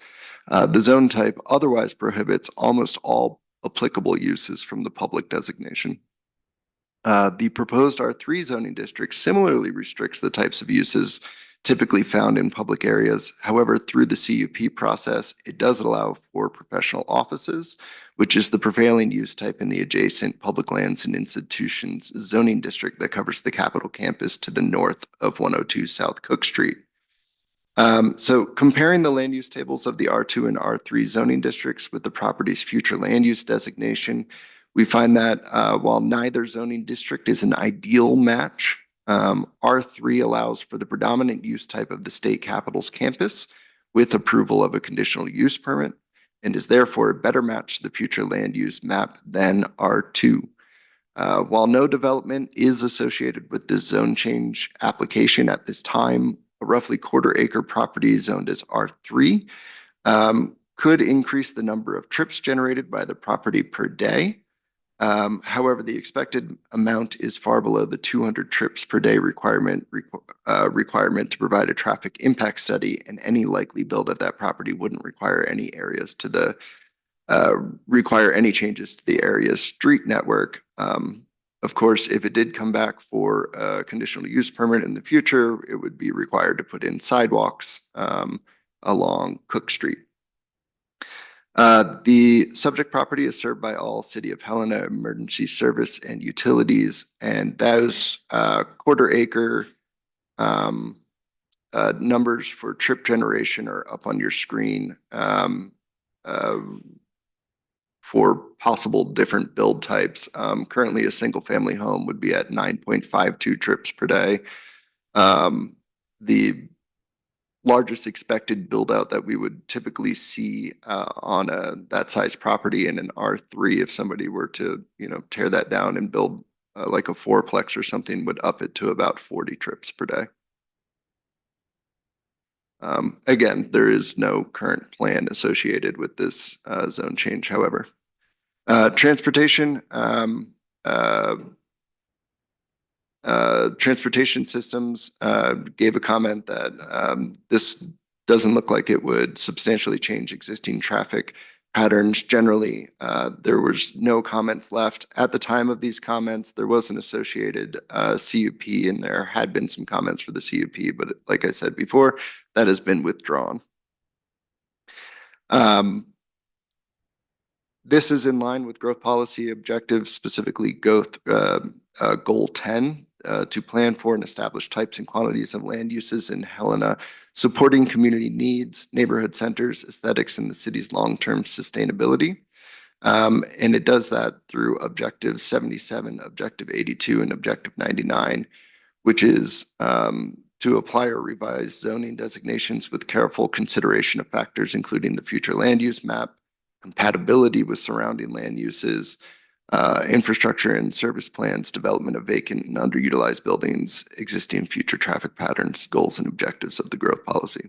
The zone type otherwise prohibits almost all applicable uses from the public designation. The proposed R3 zoning district similarly restricts the types of uses typically found in public areas. However, through the CUP process, it does allow for professional offices, which is the prevailing use type in the adjacent public lands and institutions zoning district that covers the Capitol campus to the north of 102 South Cook Street. So comparing the land use tables of the R2 and R3 zoning districts with the property's future land use designation, we find that while neither zoning district is an ideal match, R3 allows for the predominant use type of the state capitol's campus with approval of a conditional use permit and is therefore a better match to the future land use map than R2. While no development is associated with this zone change application at this time, a roughly quarter-acre property zoned as R3 could increase the number of trips generated by the property per day. However, the expected amount is far below the 200 trips per day requirement to provide a traffic impact study, and any likely build at that property wouldn't require any areas to the require any changes to the area's street network. Of course, if it did come back for a conditional use permit in the future, it would be required to put in sidewalks along Cook Street. The subject property is served by all City of Helena emergency service and utilities, and those quarter-acre numbers for trip generation are up on your screen for possible different build types. Currently, a single-family home would be at 9.52 trips per day. The largest expected build out that we would typically see on that size property in an R3, if somebody were to, tear that down and build like a fourplex or something, would up it to about 40 trips per day. Again, there is no current plan associated with this zone change, however. Transportation systems gave a comment that this doesn't look like it would substantially change existing traffic patterns. Generally, there was no comments left. At the time of these comments, there was an associated CUP, and there had been some comments for the CUP, but like I said before, that has been withdrawn. This is in line with growth policy objectives, specifically goal 10, to plan for and establish types and quantities of land uses in Helena, supporting community needs, neighborhood centers, aesthetics, and the city's long-term sustainability. And it does that through objective 77, objective 82, and objective 99, which is to apply or revise zoning designations with careful consideration of factors, including the future land use map, compatibility with surrounding land uses, infrastructure and service plans, development of vacant and underutilized buildings, existing future traffic patterns, goals and objectives of the growth policy.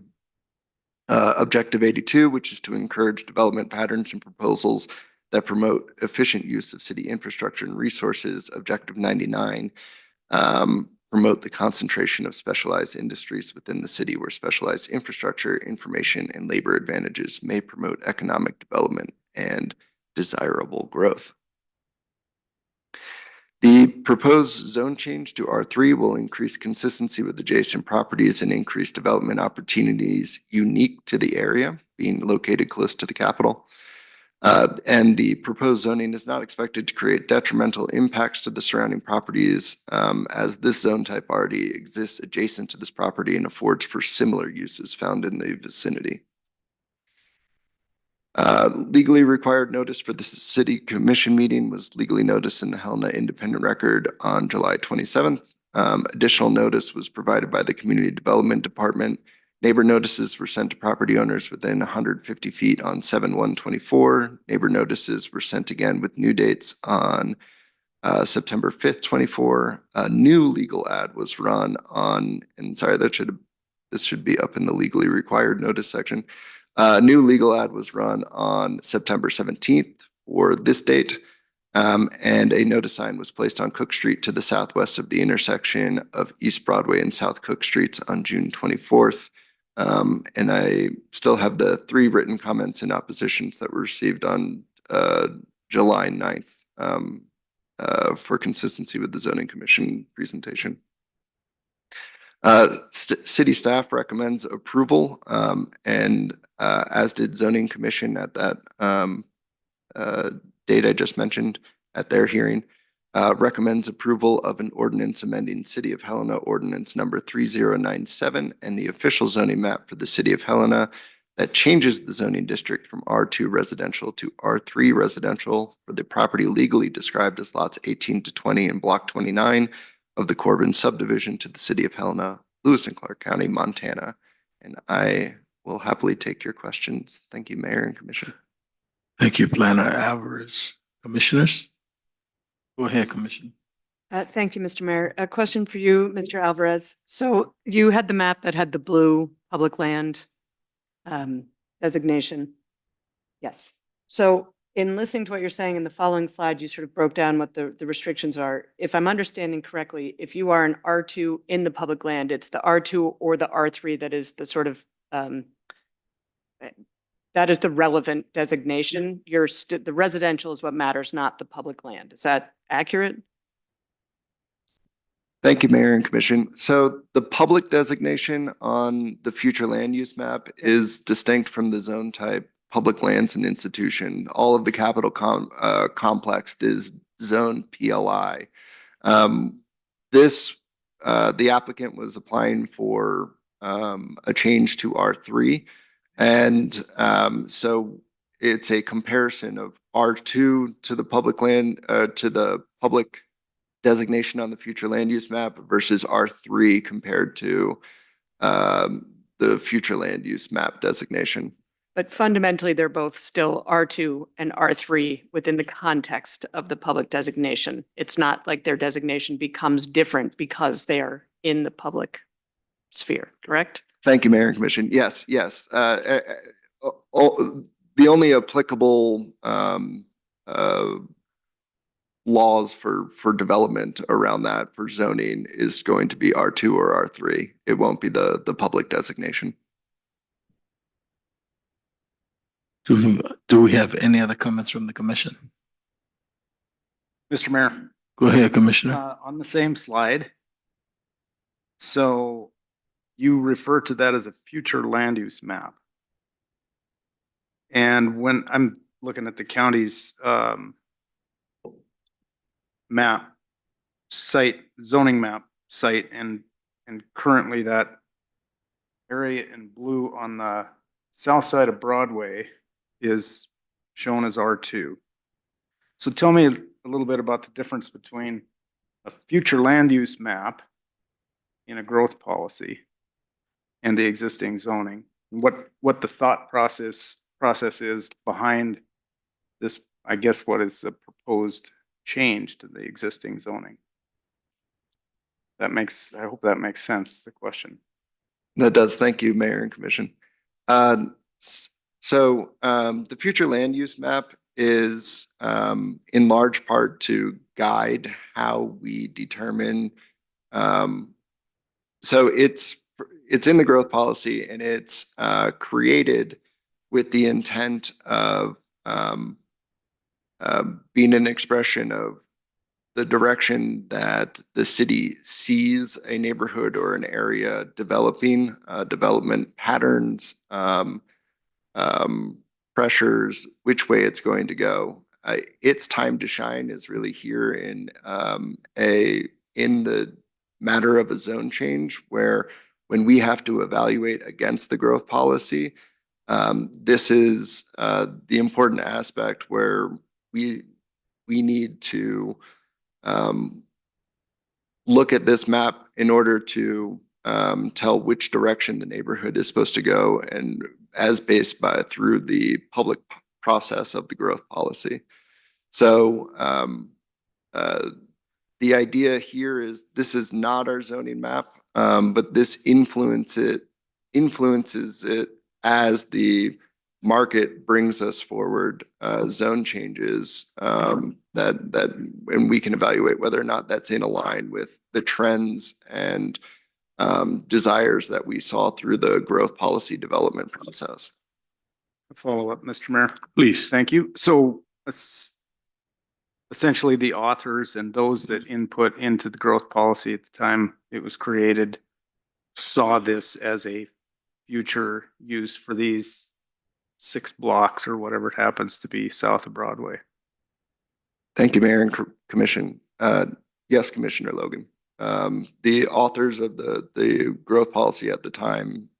Objective 82, which is to encourage development patterns and proposals that promote efficient use of city infrastructure and resources. Objective 99, promote the concentration of specialized industries within the city where specialized infrastructure, information, and labor advantages may promote economic development and desirable growth. The proposed zone change to R3 will increase consistency with adjacent properties and increase development opportunities unique to the area, being located close to the capital. And the proposed zoning is not expected to create detrimental impacts to the surrounding properties, as this zone type already exists adjacent to this property and affords for similar uses found in the vicinity. Legally required notice for the city commission meeting was legally noticed in the Helena Independent Record on July 27th. Additional notice was provided by the Community Development Department. Neighbor notices were sent to property owners within 150 feet on 7/1/24. Neighbor notices were sent again with new dates on September 5th, 24. A new legal ad was run on, and sorry, this should be up in the legally required notice section. A new legal ad was run on September 17th for this date. And a notice sign was placed on Cook Street to the southwest of the intersection of East Broadway and South Cook Streets on June 24th. And I still have the 3 written comments and oppositions that were received on July 9th for consistency with the zoning commission presentation. City staff recommends approval, and as did zoning commission at that date I just mentioned at their hearing, recommends approval of an ordinance amending City of Helena ordinance number 3097 and the official zoning map for the City of Helena that changes the zoning district from R2 residential to R3 residential for the property legally described as lots 18 to 20 and block 29 of the Corbin subdivision to the City of Helena, Lewis and Clark County, Montana. And I will happily take your questions. Thank you, Mayor and Commission. Thank you, Planner Alvarez. Commissioners? Go ahead, Commissioner. Thank you, Mr. Mayor. A question for you, Mr. Alvarez. So you had the map that had the blue public land designation. Yes. So in listening to what you're saying in the following slide, you sort of broke down what the restrictions are. If I'm understanding correctly, if you are an R2 in the public land, it's the R2 or the R3 that is the sort of that is the relevant designation. The residential is what matters, not the public land. Is that accurate? Thank you, Mayor and Commission. So the public designation on the future land use map is distinct from the zone type public lands and institution. All of the capital complex is zone PLI. The applicant was applying for a change to R3. And so it's a comparison of R2 to the public land, to the public designation on the future land use map versus R3 compared to the future land use map designation. But fundamentally, they're both still R2 and R3 within the context of the public designation. It's not like their designation becomes different because they are in the public sphere, correct? Thank you, Mayor and Commission. Yes, yes. The only applicable laws for development around that for zoning is going to be R2 or R3. It won't be the public designation. Do we have any other comments from the commission? Mr. Mayor. Go ahead, Commissioner. On the same slide. So you refer to that as a future land use map. And when I'm looking at the county's map site, zoning map site, and currently that area in blue on the south side of Broadway is shown as R2. So tell me a little bit about the difference between a future land use map in a growth policy and the existing zoning. What the thought process is behind this, I guess, what is a proposed change to the existing zoning. I hope that makes sense, the question. That does. Thank you, Mayor and Commission. So the future land use map is in large part to guide how we determine. So it's in the growth policy, and it's created with the intent of being an expression of the direction that the city sees a neighborhood or an area developing, development patterns, pressures, which way it's going to go. Its time to shine is really here in the matter of a zone change, where when we have to evaluate against the growth policy, this is the important aspect where we need to look at this map in order to tell which direction the neighborhood is supposed to go, and as based by through the public process of the growth policy. So the idea here is this is not our zoning map, but this influences it as the market brings us forward zone changes and we can evaluate whether or not that's in line with the trends and desires that we saw through the growth policy development process. Follow up, Mr. Mayor. Please. Thank you. So essentially the authors and those that input into the growth policy at the time it was created saw this as a future use for these 6 blocks or whatever it happens to be south of Broadway. Thank you, Mayor and Commission. Yes, Commissioner Logan. The authors of the growth policy at the time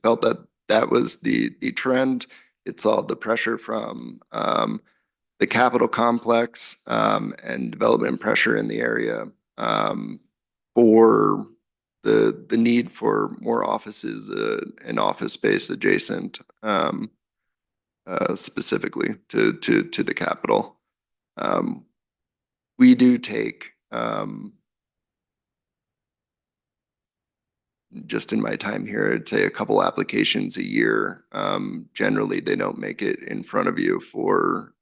felt that that was the trend. It saw the pressure from the capital complex and development pressure in the area for the need for more offices and office space adjacent specifically to the capital. We do take just in my time here, I'd say a couple applications a year. Generally, they don't make it in front of you for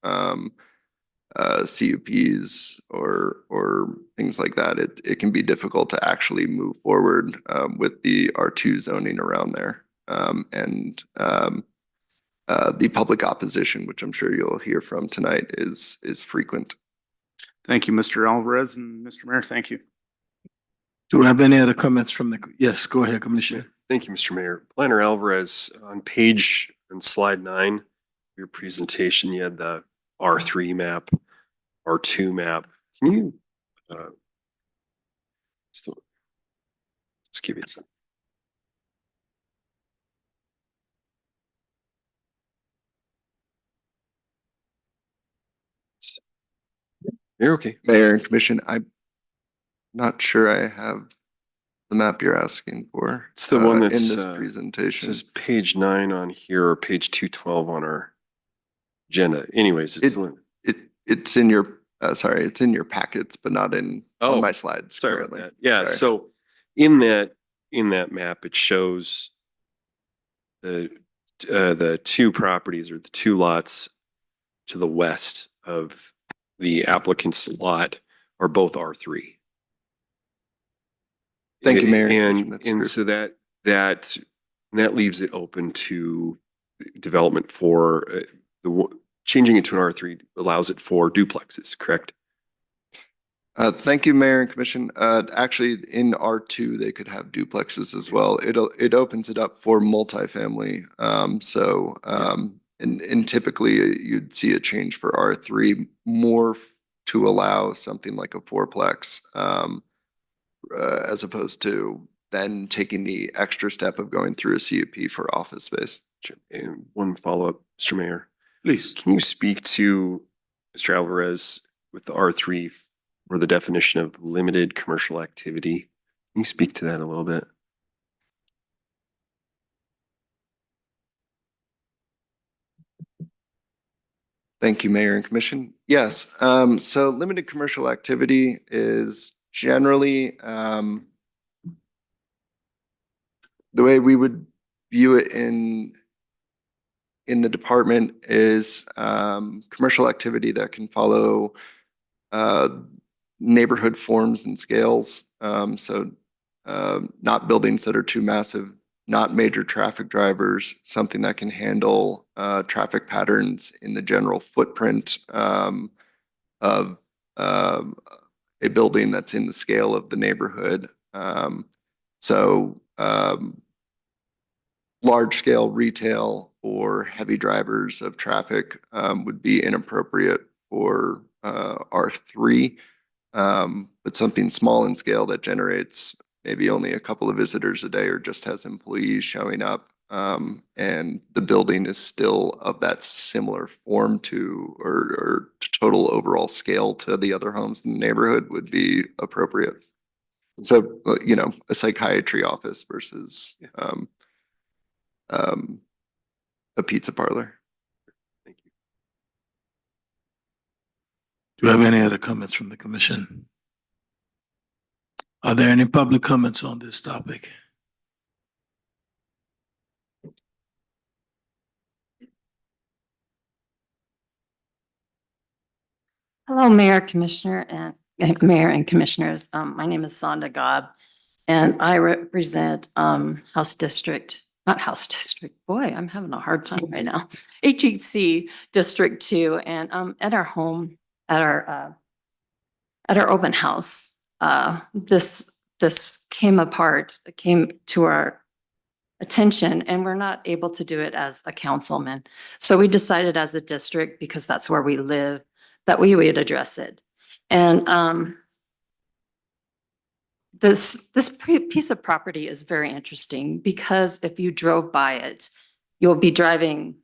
CUPs or things like that. It can be difficult to actually move forward with the R2 zoning around there. And the public opposition, which I'm sure you'll hear from tonight, is frequent. Thank you, Mr. Alvarez, and Mr. Mayor, thank you. Do we have any other comments from the, yes, go ahead, Commissioner. Thank you, Mr. Mayor. Planner Alvarez, on slide 9, your presentation, you had the R3 map, R2 map. Can you just give it some? You're okay. Mayor and Commission, I'm not sure I have the map you're asking for. It's the one that's in this It presentation. says page 9 on here or page 212 on our agenda. Anyways, it's the one. It's in your sorry, it's in your packets, but not in on my slides Sorry about currently. that. Yeah, Sorry. so in that map, it shows the 2 properties or the 2 lots to the west of the applicant's lot are both R3. Thank you, Mayor. And so that leaves it open to development for changing it to an R3 allows it for duplexes, correct? Thank you, Mayor and Commission. Actually, in R2, they could have duplexes as well. It opens it up for multifamily. And typically you'd see a change for R3 more to allow something like a 4-plex as opposed to then taking the extra step of going through a CUP for office space. Sure. And one follow-up, Mr. Mayor. Please. Can you speak to Mr. Alvarez with the R3 or the definition of limited commercial activity? Can you speak to that a little bit? Thank you, Mayor and Commission. Yes, so limited commercial activity is generally the way we would view it in the department is commercial activity that can follow neighborhood forms and scales. So not buildings that are too massive, not major traffic drivers, something that can handle traffic patterns in the general footprint of a building that's in the scale of the neighborhood. So large scale retail or heavy drivers of traffic would be inappropriate for R3. But something small in scale that generates maybe only a couple of visitors a day or just has employees showing up, and the building is still of that similar form to or to total overall scale to the other homes in the neighborhood would be appropriate. So, you know, a psychiatry office versus a pizza parlor. Thank you. Do you have any other comments from the commission? Are there any public comments on this topic? Hello, Mayor, Commissioner, and Mayor and Commissioners. My name is Sonda Gobb, and I represent House District, not House District. Boy, I'm having a hard time right now. HEC District 2, and at our home, at our open house, this came apart. It came to our attention, and we're not able to do it as a councilman. So we decided as a district, because that's where we live, that we would address it. And this piece of property is very interesting because if you drove by it, you'll be driving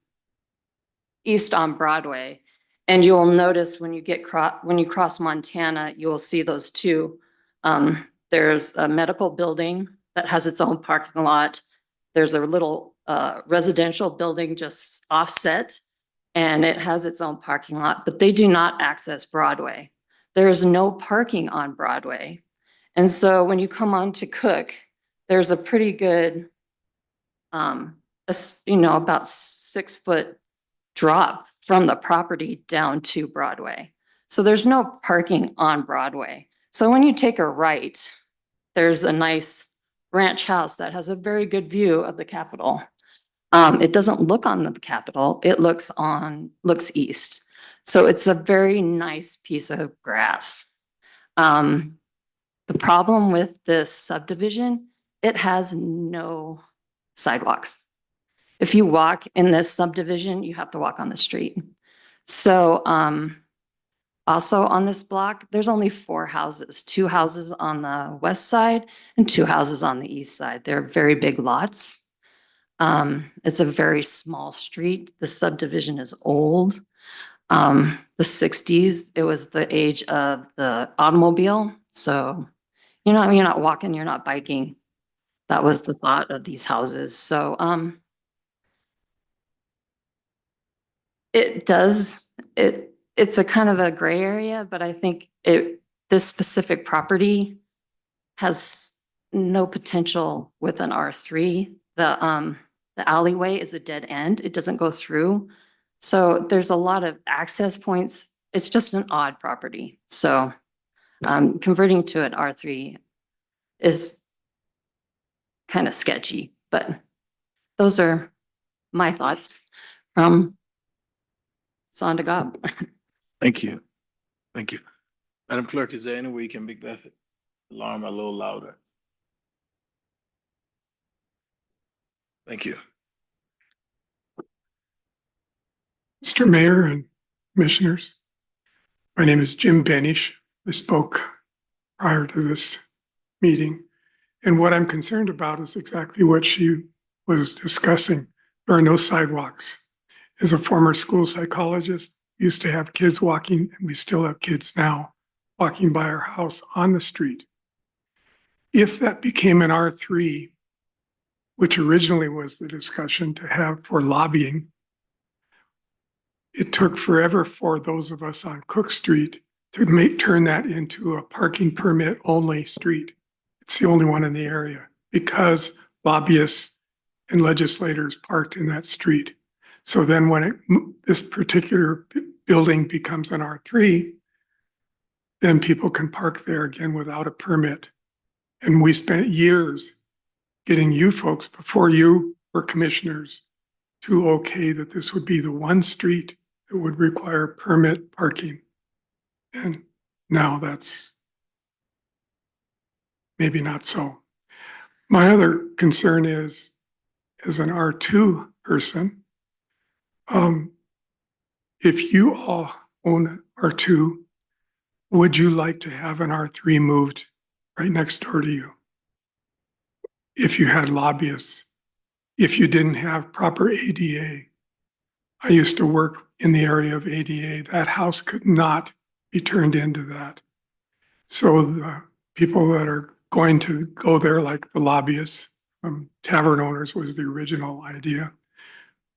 east on Broadway, and you'll notice when you cross Montana, you'll see those two. There's a medical building that has its own parking lot. There's a little residential building just offset, and it has its own parking lot, but they do not access Broadway. There is no parking on Broadway. And so when you come on to Cook, there's a pretty good, about 6-foot drop from the property down to Broadway. So there's no parking on Broadway. So when you take a right, there's a nice ranch house that has a very good view of the Capitol. It doesn't look on the Capitol, it looks east. So it's a very nice piece of grass. The problem with this subdivision, it has no sidewalks. If you walk in this subdivision, you have to walk on the street. So also on this block, there's only 4 houses, 2 houses on the west side and 2 houses on the east side. They're very big lots. It's a very small street. The subdivision is old. The 60s, it was the age of the automobile. So, you're not walking, you're not biking. That was the thought of these houses. So, it's a kind of a gray area, but I think this specific property has no potential with an R3. The alleyway is a dead end. It doesn't go through. So there's a lot of access points. It's just an odd property. So converting to an R3 is kind of sketchy, but those are my thoughts from Sonda Gobb. Thank you. Thank you. Madam Clerk, is there any way you can make that alarm a little louder? Thank you. Mr. Mayor and Commissioners, my name is Jim Benish. I spoke prior to this meeting. And what I'm concerned about is exactly what she was discussing. There are no sidewalks. As a former school psychologist, used to have kids walking, and we still have kids now, walking by our house on the street. If that became an R3, which originally was the discussion to have for lobbying, it took forever for those of us on Cook Street to turn that into a parking permit only street. It's the only one in the area because lobbyists and legislators parked in that street. So then when this particular building becomes an R3, then people can park there again without a permit. And we spent years getting you folks before you were commissioners to okay that this would be the one street that would require permit parking. And now that's maybe not so. My other concern is, as an R2 person, if you all own R2, would you like to have an R3 moved right next door to you? If you had lobbyists, if you didn't have proper ADA. I used to work in the area of ADA. That house could not be turned into that. So the people that are going to go there, like the lobbyists, tavern owners was the original idea,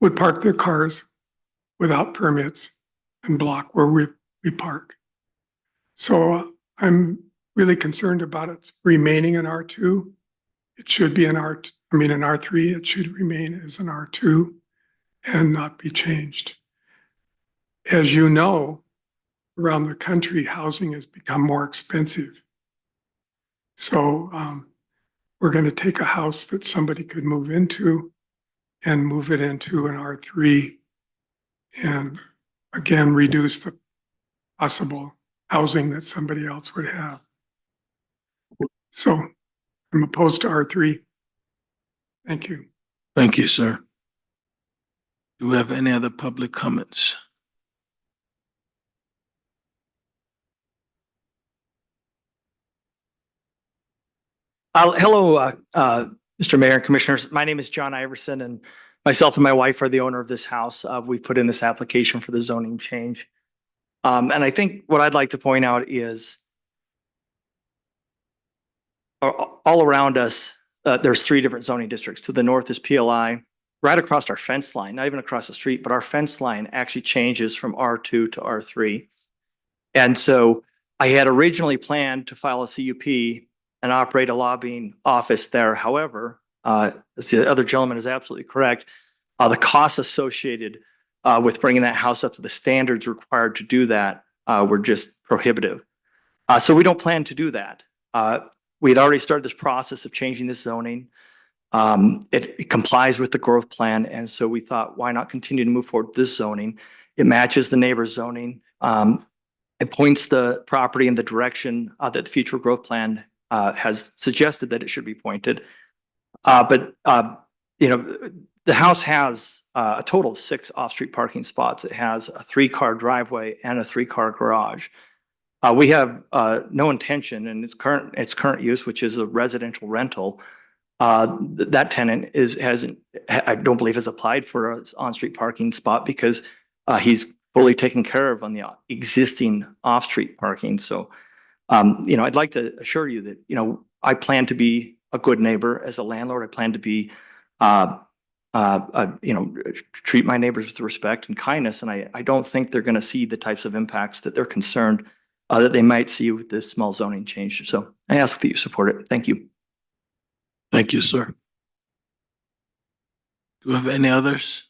would park their cars without permits and block where we park. So I'm really concerned about it remaining an R2. It should be an R3. It should remain as an R2 and not be changed. As you know, around the country, housing has become more expensive. So we're going to take a house that somebody could move into and move it into an R3 and again, reduce the possible housing that somebody else would have. So I'm opposed to R3. Thank you. Thank you, sir. Do we have any other public comments? Hello, Mr. Mayor and Commissioners. My name is John Iverson, and myself and my wife are the owner of this house. We put in this application for the zoning change. And I think what I'd like to point out is all around us, there's 3 different zoning districts. To the north is PLI. Right across our fence line, not even across the street, but our fence line actually changes from R2 to R3. And so I had originally planned to file a CUP and operate a lobbying office there. However, as the other gentleman is absolutely correct, the costs associated with bringing that house up to the standards required to do that were just prohibitive. So we don't plan to do that. We had already started this process of changing this zoning. It complies with the growth plan. And so we thought, why not continue to move forward with this zoning? It matches the neighbor's zoning. It points the property in the direction that the future growth plan has suggested that it should be pointed. But the house has a total of 6 off-street parking spots. It has a 3-car driveway and a 3-car garage. We have no intention in its current use, which is a residential rental. That tenant I don't believe has applied for an on-street parking spot because he's fully taken care of on the existing off-street parking. So, I'd like to assure you that, I plan to be a good neighbor as a landlord. I plan to be, treat my neighbors with respect and kindness. And I don't think they're going to see the types of impacts that they're concerned that they might see with this small zoning change. So I ask that you support it. Thank you. Thank you, sir. Do we have any others?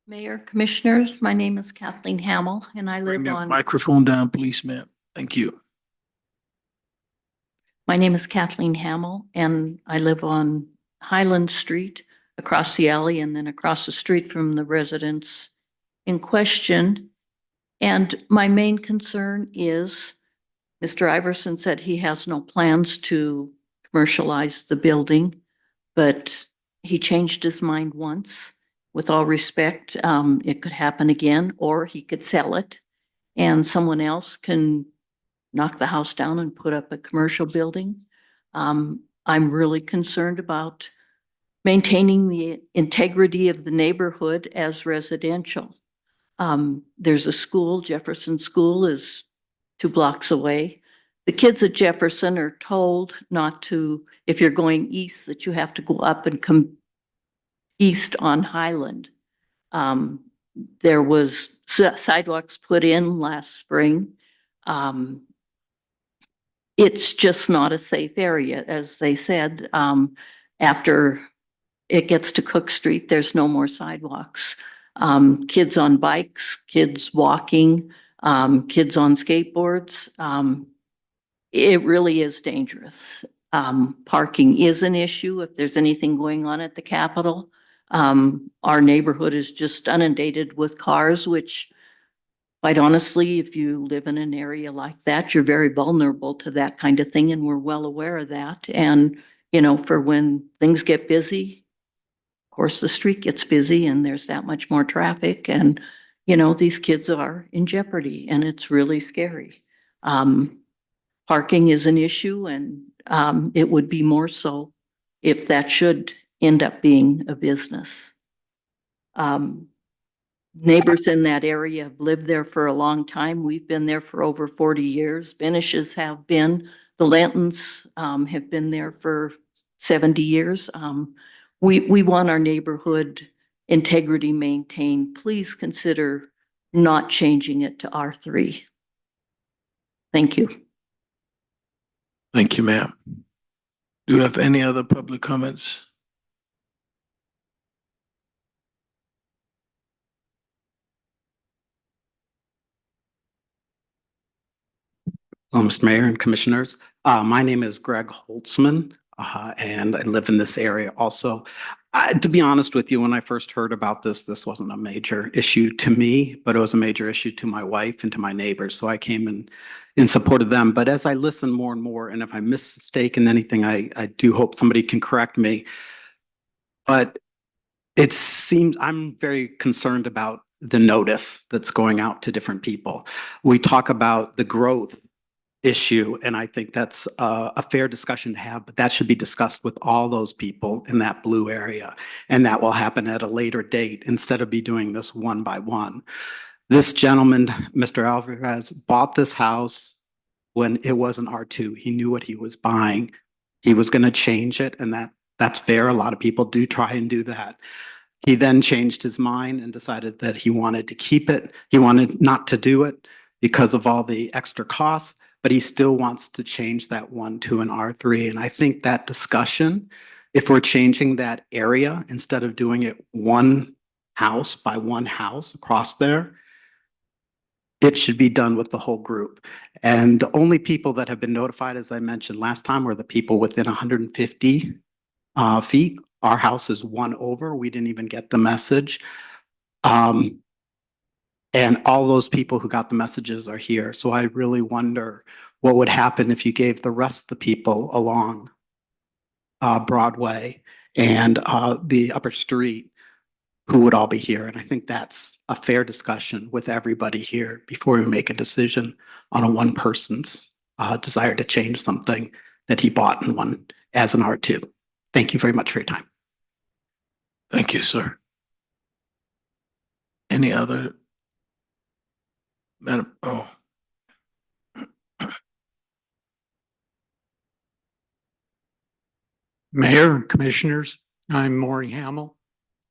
Mayor, Commissioners, my name is Kathleen Hamill and I Bring live your on, microphone down, please, ma'am. Thank you. my name is Kathleen Hamill and I live on Highland Street, across the alley and then across the street from the residence in question. And my main concern is Mr. Iverson said he has no plans to commercialize the building, but he changed his mind once. With all respect, it could happen again, or he could sell it and someone else can knock the house down and put up a commercial building. I'm really concerned about maintaining the integrity of the neighborhood as residential. There's a school, Jefferson School is 2 blocks away. The kids at Jefferson are told not to, if you're going east, that you have to go up and come east on Highland. There was sidewalks put in last spring. It's just not a safe area, as they said. After it gets to Cook Street, there's no more sidewalks. Kids on bikes, kids walking, kids on skateboards. It really is dangerous. Parking is an issue if there's anything going on at the Capitol. Our neighborhood is just inundated with cars, which quite honestly, if you live in an area like that, you're very vulnerable to that kind of thing, and we're well aware of that. And, you know, for when things get busy, of course, the street gets busy and there's that much more traffic, and, you know, these kids are in jeopardy and it's really scary. Parking is an issue, and it would be more so if that should end up being a business. Neighbors in that area have lived there for a long time. We've been there for over 40 years. Benishes have been. The Lantons have been there for 70 years. We want our neighborhood integrity maintained. Please consider not changing it to R3. Thank you. Thank you, ma'am. Do you have any other public comments? Mr. Mayor and Commissioners, my name is Greg Holtzman, and I live in this area also. To be honest with you, when I first heard about this wasn't a major issue to me, but it was a major issue to my wife and to my neighbors. So I came in support of them. But as I listen more and more, and if I'm mistaken anything, I do hope somebody can correct me. But it seems I'm very concerned about the notice that's going out to different people. We talk about the growth issue, and I think that's a fair discussion to have, but that should be discussed with all those people in that blue area, and that will happen at a later date instead of be doing this one by one. This gentleman, Mr. Alvarez, bought this house when it was an R2. He knew what he was buying. He was going to change it, and that's fair. A lot of people do try and do that. He then changed his mind and decided that he wanted to keep it. He wanted not to do it because of all the extra costs, but he still wants to change that one to an R3. And I think that discussion, if we're changing that area instead of doing it one house by one house across there, it should be done with the whole group. And the only people that have been notified, as I mentioned last time, were the people within 150 feet. Our house is one over. We didn't even get the message. And all those people who got the messages are here. So I really wonder what would happen if you gave the rest of the people along Broadway and the upper street, who would all be here. And I think that's a fair discussion with everybody here before we make a decision on a one person's desire to change something that he bought in one as an R2. Thank you very much for your time. Thank you, sir. Any other? Madam, oh. Mayor and Commissioners, I'm Maury Hamill.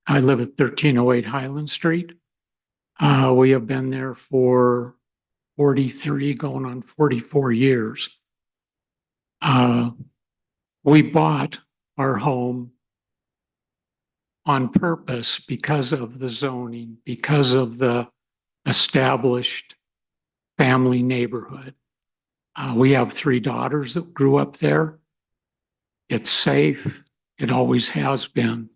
I live at 1308 Highland Street. We have been there for 43, going on 44 years. We bought our home on purpose because of the zoning, because of the established family neighborhood. We have 3 daughters that grew up there. It's safe. It always has been.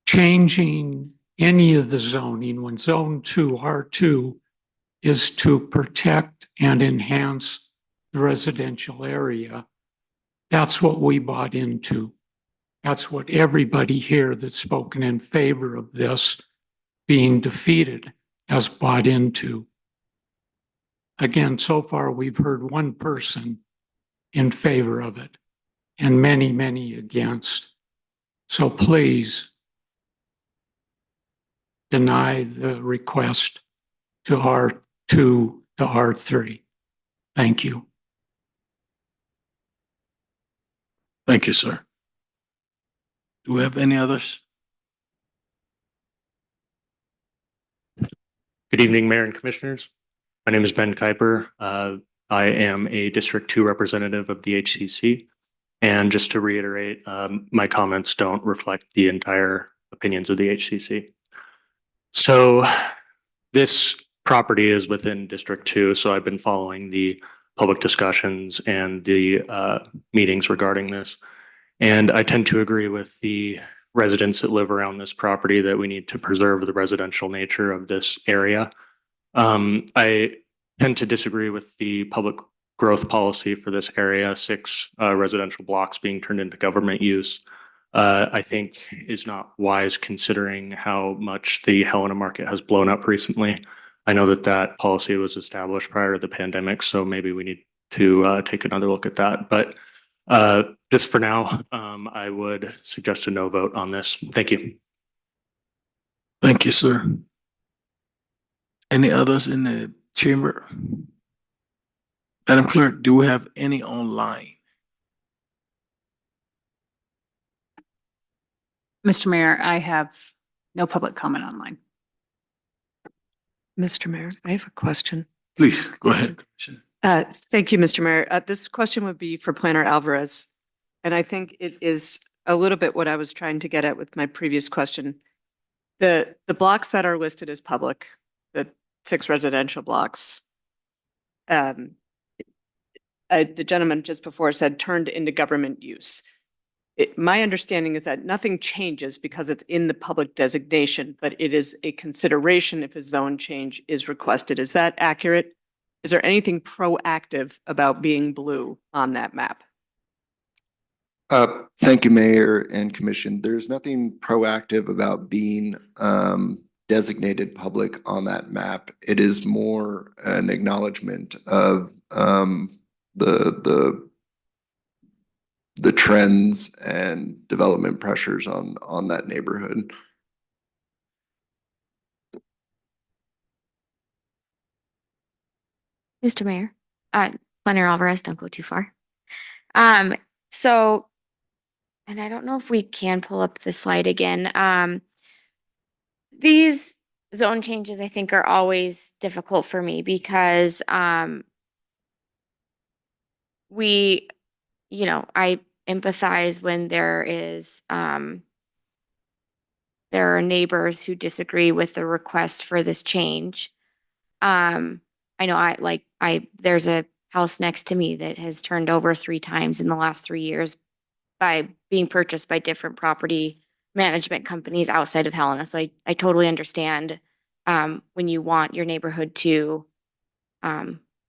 Changing any of the zoning when Zone 2, R2, is to protect and enhance the residential area. That's what we bought into. That's what everybody here that's spoken in favor of this being defeated has bought into. Again, so far we've heard one person in favor of it and many, many against. So please deny the request to R2 to R3. Thank you. Thank you, sir. Do we have any others? Good evening, Mayor and Commissioners. My name is Ben Kuiper. I am a District 2 representative of the HCC. And just to reiterate, my comments don't reflect the entire opinions of the HCC. So this property is within District 2, so I've been following the public discussions and the meetings regarding this. And I tend to agree with the residents that live around this property that we need to preserve the residential nature of this area. I tend to disagree with the public growth policy for this area, 6 residential blocks being turned into government use. I think is not wise considering how much the Helena market has blown up recently. I know that that policy was established prior to the pandemic, so maybe we need to take another look at that. But just for now, I would suggest a no vote on this. Thank you. Thank you, sir. Any others in the chamber? Madam Clerk, do we have any online? Mr. Mayor, I have no public comment online. Mr. Mayor, I have a question. Please, go ahead, Commissioner. Thank you, Mr. Mayor. This question would be for Planner Alvarez. And I think it is a little bit what I was trying to get at with my previous question. The blocks that are listed as public, the 6 residential blocks, the gentleman just before said turned into government use. My understanding is that nothing changes because it's in the public designation, but it is a consideration if a zone change is requested. Is that accurate? Is there anything proactive about being blue on that map? Thank you, Mayor and Commission. There's nothing proactive about being designated public on that map. It is more an acknowledgement of the trends and development pressures on that neighborhood. Mr. Mayor, Planner Alvarez, don't go too far. So, and I don't know if we can pull up the slide again. These zone changes, I think, are always difficult for me because I empathize when there are neighbors who disagree with the request for this change. I know there's a house next to me that has turned over 3 times in the last 3 years by being purchased by different property management companies outside of Helena. So I totally understand when you want your neighborhood to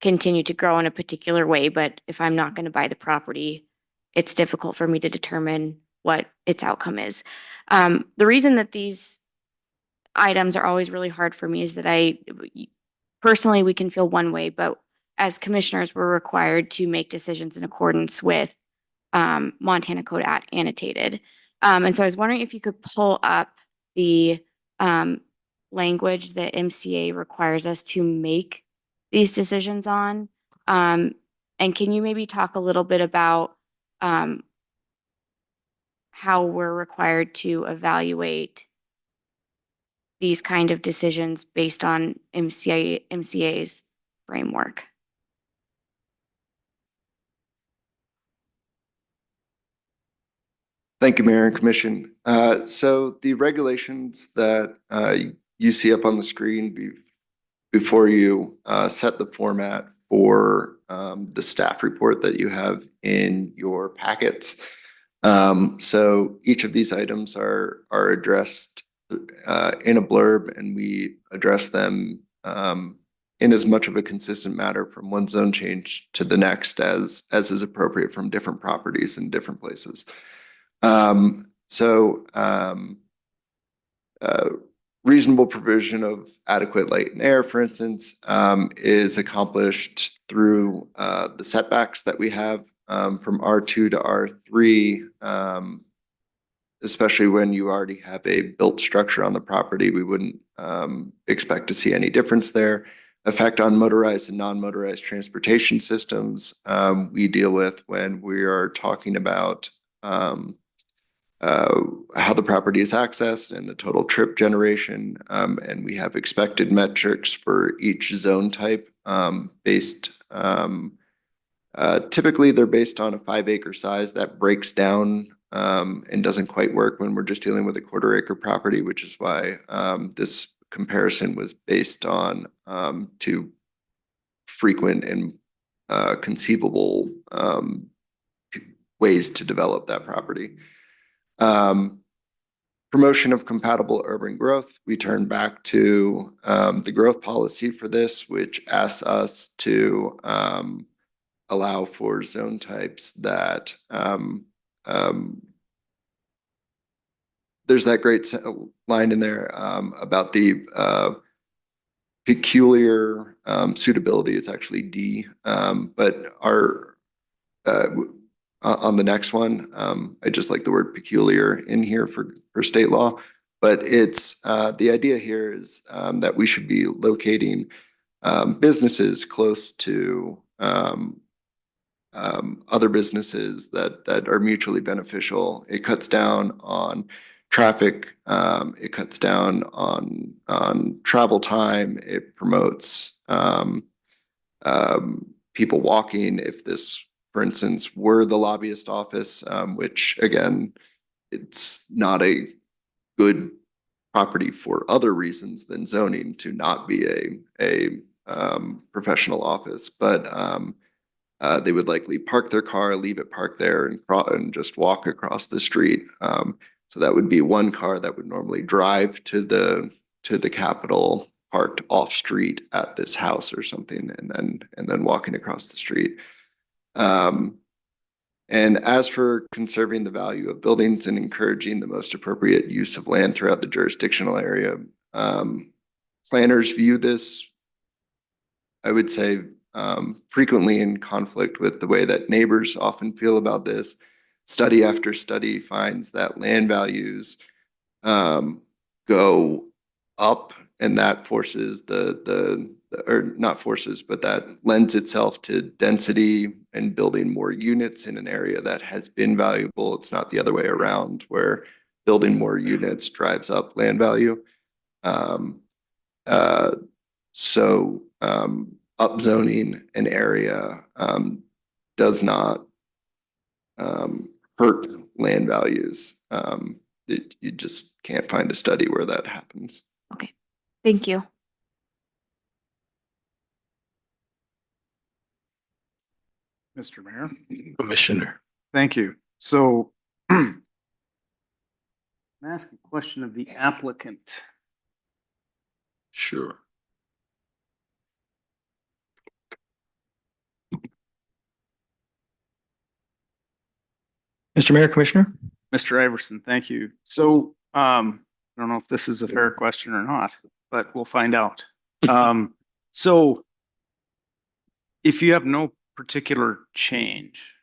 continue to grow in a particular way, but if I'm not going to buy the property, it's difficult for me to determine what its outcome is. The reason that these items are always really hard for me is that personally, we can feel one way, but as commissioners, we're required to make decisions in accordance with Montana Code Annotated. And so I was wondering if you could pull up the language that MCA requires us to make these decisions on. And can you maybe talk a little bit about how we're required to evaluate these kind of decisions based on MCA's framework? Thank you, Mayor and Commission. So the regulations that you see up on the screen before you set the format for the staff report that you have in your packets. So each of these items are addressed in a blurb, and we address them in as much of a consistent manner from one zone change to the next as is appropriate from different properties in different places. Reasonable provision of adequate light and air, for instance, is accomplished through the setbacks that we have from R2 to R3, especially when you already have a built structure on the property. We wouldn't expect to see any difference there. Effect on motorized and non-motorized transportation systems we deal with when we are talking about how the property is accessed and the total trip generation. And we have expected metrics for each zone type typically they're based on a 5-acre size that breaks down and doesn't quite work when we're just dealing with a 1/4-acre property, which is why this comparison was based on 2 frequent and conceivable ways to develop that property. promotion of compatible urban growth, we turn back to the growth policy for this, which asks us to allow for zone types that there's that great line in there about the peculiar suitability. It's actually D, but our on the next one, I just like the word peculiar in here for state law. But it's the idea here is that we should be locating businesses close to other businesses that are mutually beneficial. It cuts down on traffic. It cuts down on travel time. It promotes people walking. If this, for instance, were the lobbyist office, which again, it's not a good property for other reasons than zoning to not be a professional office, but they would likely park their car, leave it parked there, and just walk across the street. So that would be one car that would normally drive to the Capitol, parked off street at this house or something, and then walking across the street. And as for conserving the value of buildings and encouraging the most appropriate use of land throughout the jurisdictional area, planners view this, I would say, frequently in conflict with the way that neighbors often feel about this. Study after study finds that land values go up, and that forces or not forces, but that lends itself to density and building more units in an area that has been valuable. It's not the other way around, where building more units drives up land value. So upzoning an area does not hurt land values. You just can't find a study where that happens. Okay, thank you. Mr. Mayor. Commissioner. Thank you. So I'm asking a question of the applicant. Sure. Mr. Mayor, Commissioner? Mr. Iverson, thank you. So I don't know if this is a fair question or not, but we'll find out. So if you have no particular change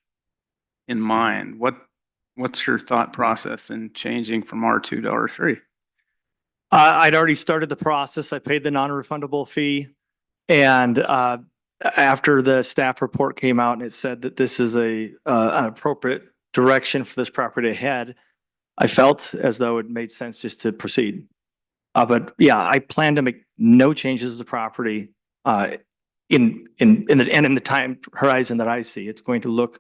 in mind, what's your thought process in changing from R2 to R3? I'd already started the process. I paid the non-refundable fee. And after the staff report came out and it said that this is an appropriate direction for this property ahead, I felt as though it made sense just to proceed. But yeah, I plan to make no changes to the property in the time horizon that I see. It's going to look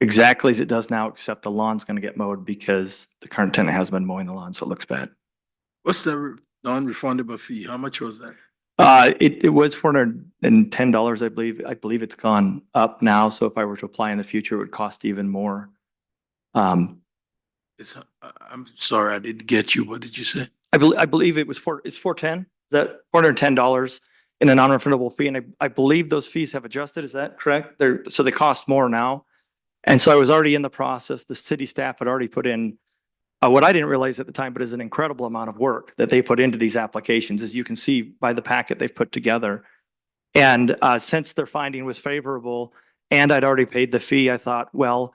exactly as it does now, except the lawn's going to get mowed because the current tenant has been mowing the lawn, so it looks bad. What's the non-refundable fee? How much was that? It was $410, I believe. I believe it's gone up now. So if I were to apply in the future, it would cost even more. I'm sorry, I didn't get you. What did you say? I believe it's $410. Is that $410 in a non-refundable fee? And I believe those fees have adjusted. Is that correct? So they cost more now. And so I was already in the process. The city staff had already put in what I didn't realize at the time, but is an incredible amount of work that they put into these applications, as you can see by the packet they've put together. And since their finding was favorable and I'd already paid the fee, I thought, well,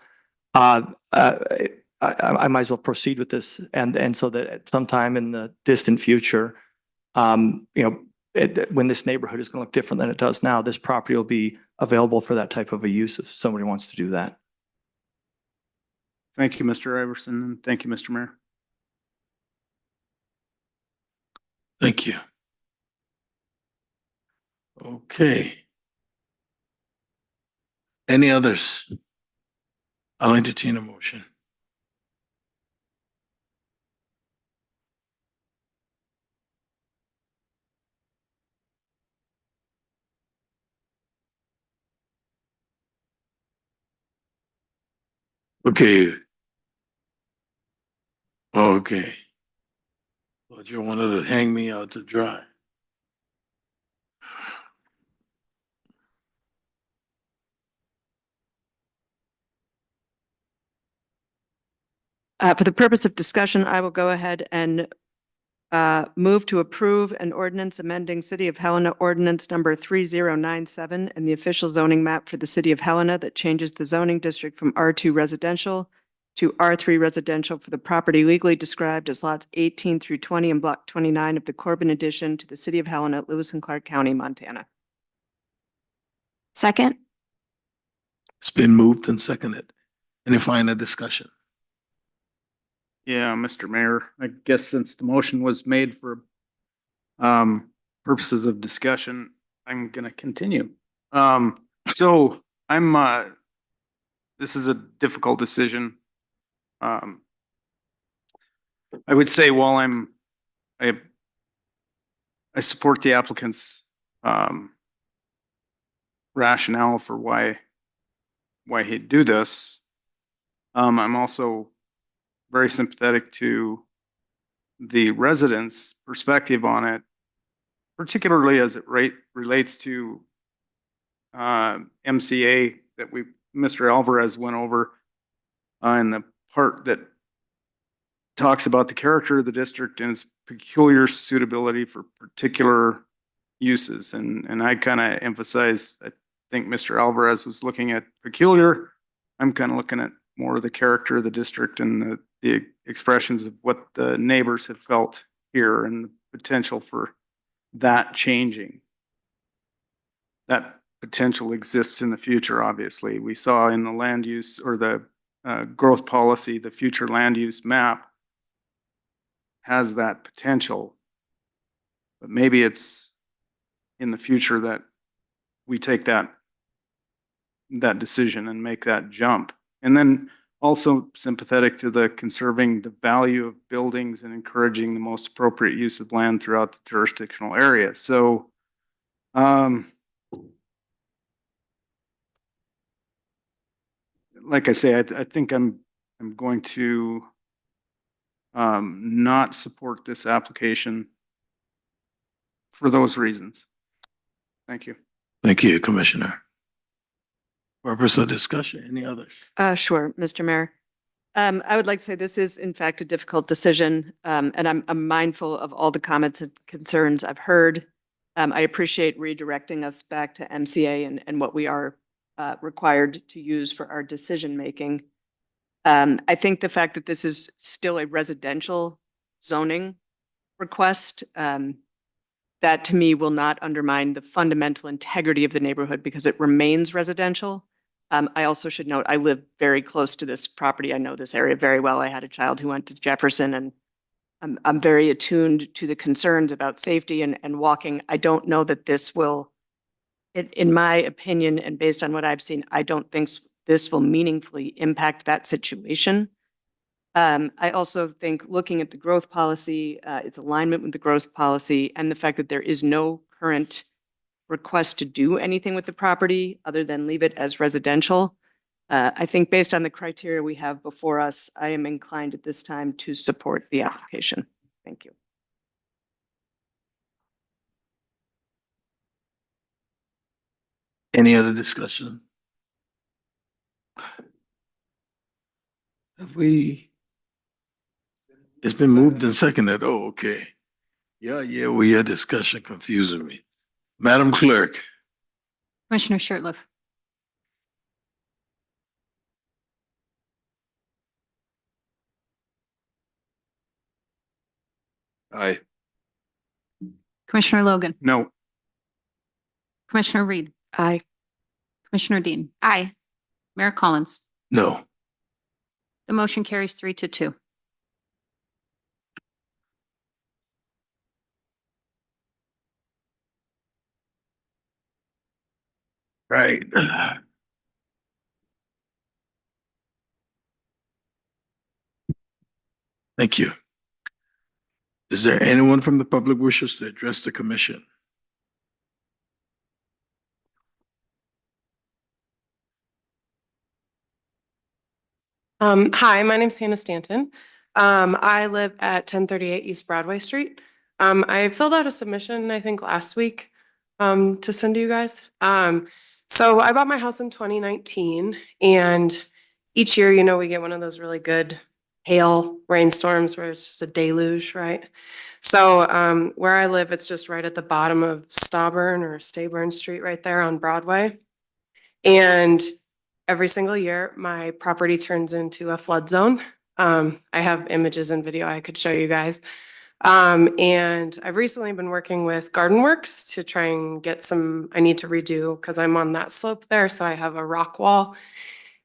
I might as well proceed with this. And so that at some time in the distant future, when this neighborhood is going to look different than it does now, this property will be available for that type of a use if somebody wants to do that. Thank you, Mr. Iverson, and thank you, Mr. Mayor. Thank you. Okay. Any others? I'll entertain a motion. Okay. Okay. But you wanted to hang me out to dry. For the purpose of discussion, I will go ahead and move to approve an ordinance amending City of Helena Ordinance Number 3097 and the official zoning map for the City of Helena that changes the zoning district from R2 residential to R3 residential for the property legally described as lots 18 through 20 and Block 29 of the Corbin addition to the City of Helena, Lewis and Clark County, Montana. Second? It's been moved and seconded. Any final discussion? Yeah, Mr. Mayor, I guess since the motion was made for purposes of discussion, I'm gonna continue. So I'm this is a difficult decision. I would say while I support the applicant's rationale for why he'd do this, I'm also very sympathetic to the residents' perspective on it, particularly as it relates to MCA that Mr. Alvarez went over, and the part that talks about the character of the district and its peculiar suitability for particular uses. And I kind of emphasize, I think Mr. Alvarez was looking at peculiar. I'm kind of looking at more of the character of the district and the expressions of what the neighbors have felt here and the potential for that changing. That potential exists in the future, obviously. We saw in the land use or the growth policy, the future land use map has that potential. But maybe it's in the future that we take that decision and make that jump. And then also sympathetic to the conserving the value of buildings and encouraging the most appropriate use of land throughout the jurisdictional area. So, like I say, I think I'm going to not support this application for those reasons. Thank you. Thank you, Commissioner. Purpose of discussion, any others? Sure, Mr. Mayor. I would like to say this is in fact a difficult decision, and I'm mindful of all the comments and concerns I've heard. I appreciate redirecting us back to MCA and what we are required to use for our decision making. I think the fact that this is still a residential zoning request, that to me will not undermine the fundamental integrity of the neighborhood because it remains residential. I also should note, I live very close to this property. I know this area very well. I had a child who went to Jefferson, and I'm very attuned to the concerns about safety and walking. I don't know that this will, in my opinion, and based on what I've seen, I don't think this will meaningfully impact that situation. I also think looking at the growth policy, its alignment with the growth policy, and the fact that there is no current request to do anything with the property other than leave it as residential. I think based on the criteria we have before us, I am inclined at this time to support the application. Thank you. Any other discussion? Have we? It's been moved and seconded. Oh, okay. Yeah, we had discussion confusing me. Madam Clerk. Commissioner Shertliff, Aye. Commissioner Logan, No. Commissioner Reed, Aye. Commissioner Dean, Aye. Mayor Collins. No. The motion carries 3-2. Right. Thank you. Is there anyone from the public wishes to address the commission? Hi, my name's Hannah Stanton. I live at 1038 East Broadway Street. I filled out a submission, I think last week, to send to you guys. So I bought my house in 2019, and each year, you know, we get one of those really good hail rainstorms where it's just a deluge, right? So where I live, it's just right at the bottom of Stayburn Street right there on Broadway. And every single year, my property turns into a flood zone. I have images and video I could show you guys. And I've recently been working with Garden Works to try and get I need to redo because I'm on that slope there. So I have a rock wall.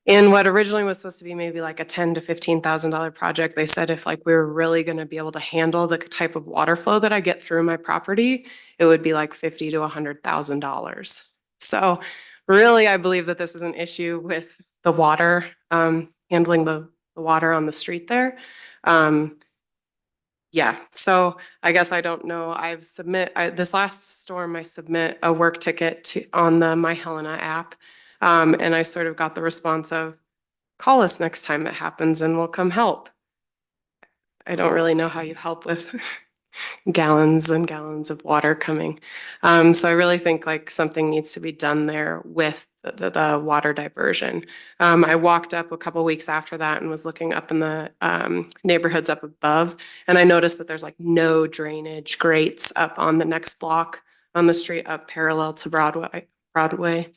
And what originally was supposed to be maybe like a $10,000 to $15,000 project, they said if like we were really going to be able to handle the type of water flow that I get through my property, it would be like $50,000 to $100,000. So really, I believe that this is an issue with the water, handling the water on the street there. Yeah, so I guess I don't know. This last storm, I submit a work ticket on the My Helena app. And I sort of got the response of, call us next time it happens and we'll come help. I don't really know how you help with gallons and gallons of water coming. So I really think like something needs to be done there with the water diversion. I walked up a couple weeks after that and was looking up in the neighborhoods up above, and I noticed that there's like no drainage grates up on the next block on the street up parallel to Broadway.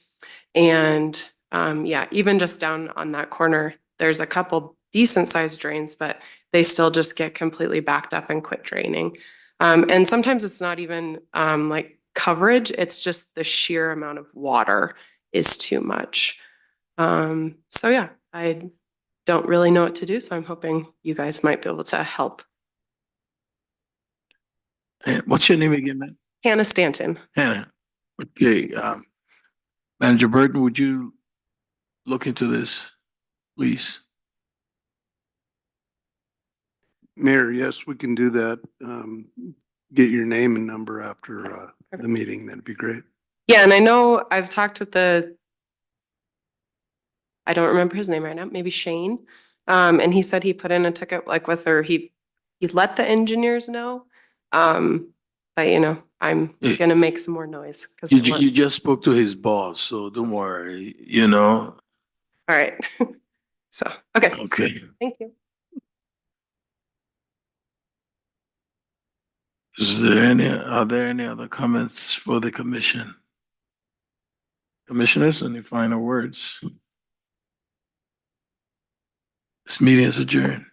And yeah, even just down on that corner, there's a couple decent sized drains, but they still just get completely backed up and quit draining. And sometimes it's not even like coverage, it's just the sheer amount of water is too much. So yeah, I don't really know what to do, so I'm hoping you guys might be able to help. What's your name again, man? Hannah Stanton. Hannah. Okay, Manager Burton, would you look into this, please? Mayor, yes, we can do that. Get your name and number after the meeting. That'd be great. Yeah, and I know I've talked with I don't remember his name right now, maybe Shane. And he said he put in a ticket like with her, he let the engineers know. But you know, I'm gonna make some more noise because You just spoke to his boss, so don't worry, you know. All right. So, okay. Okay. Thank you. Are there any other comments for the commission? Commissioners, any final words? This meeting is adjourned.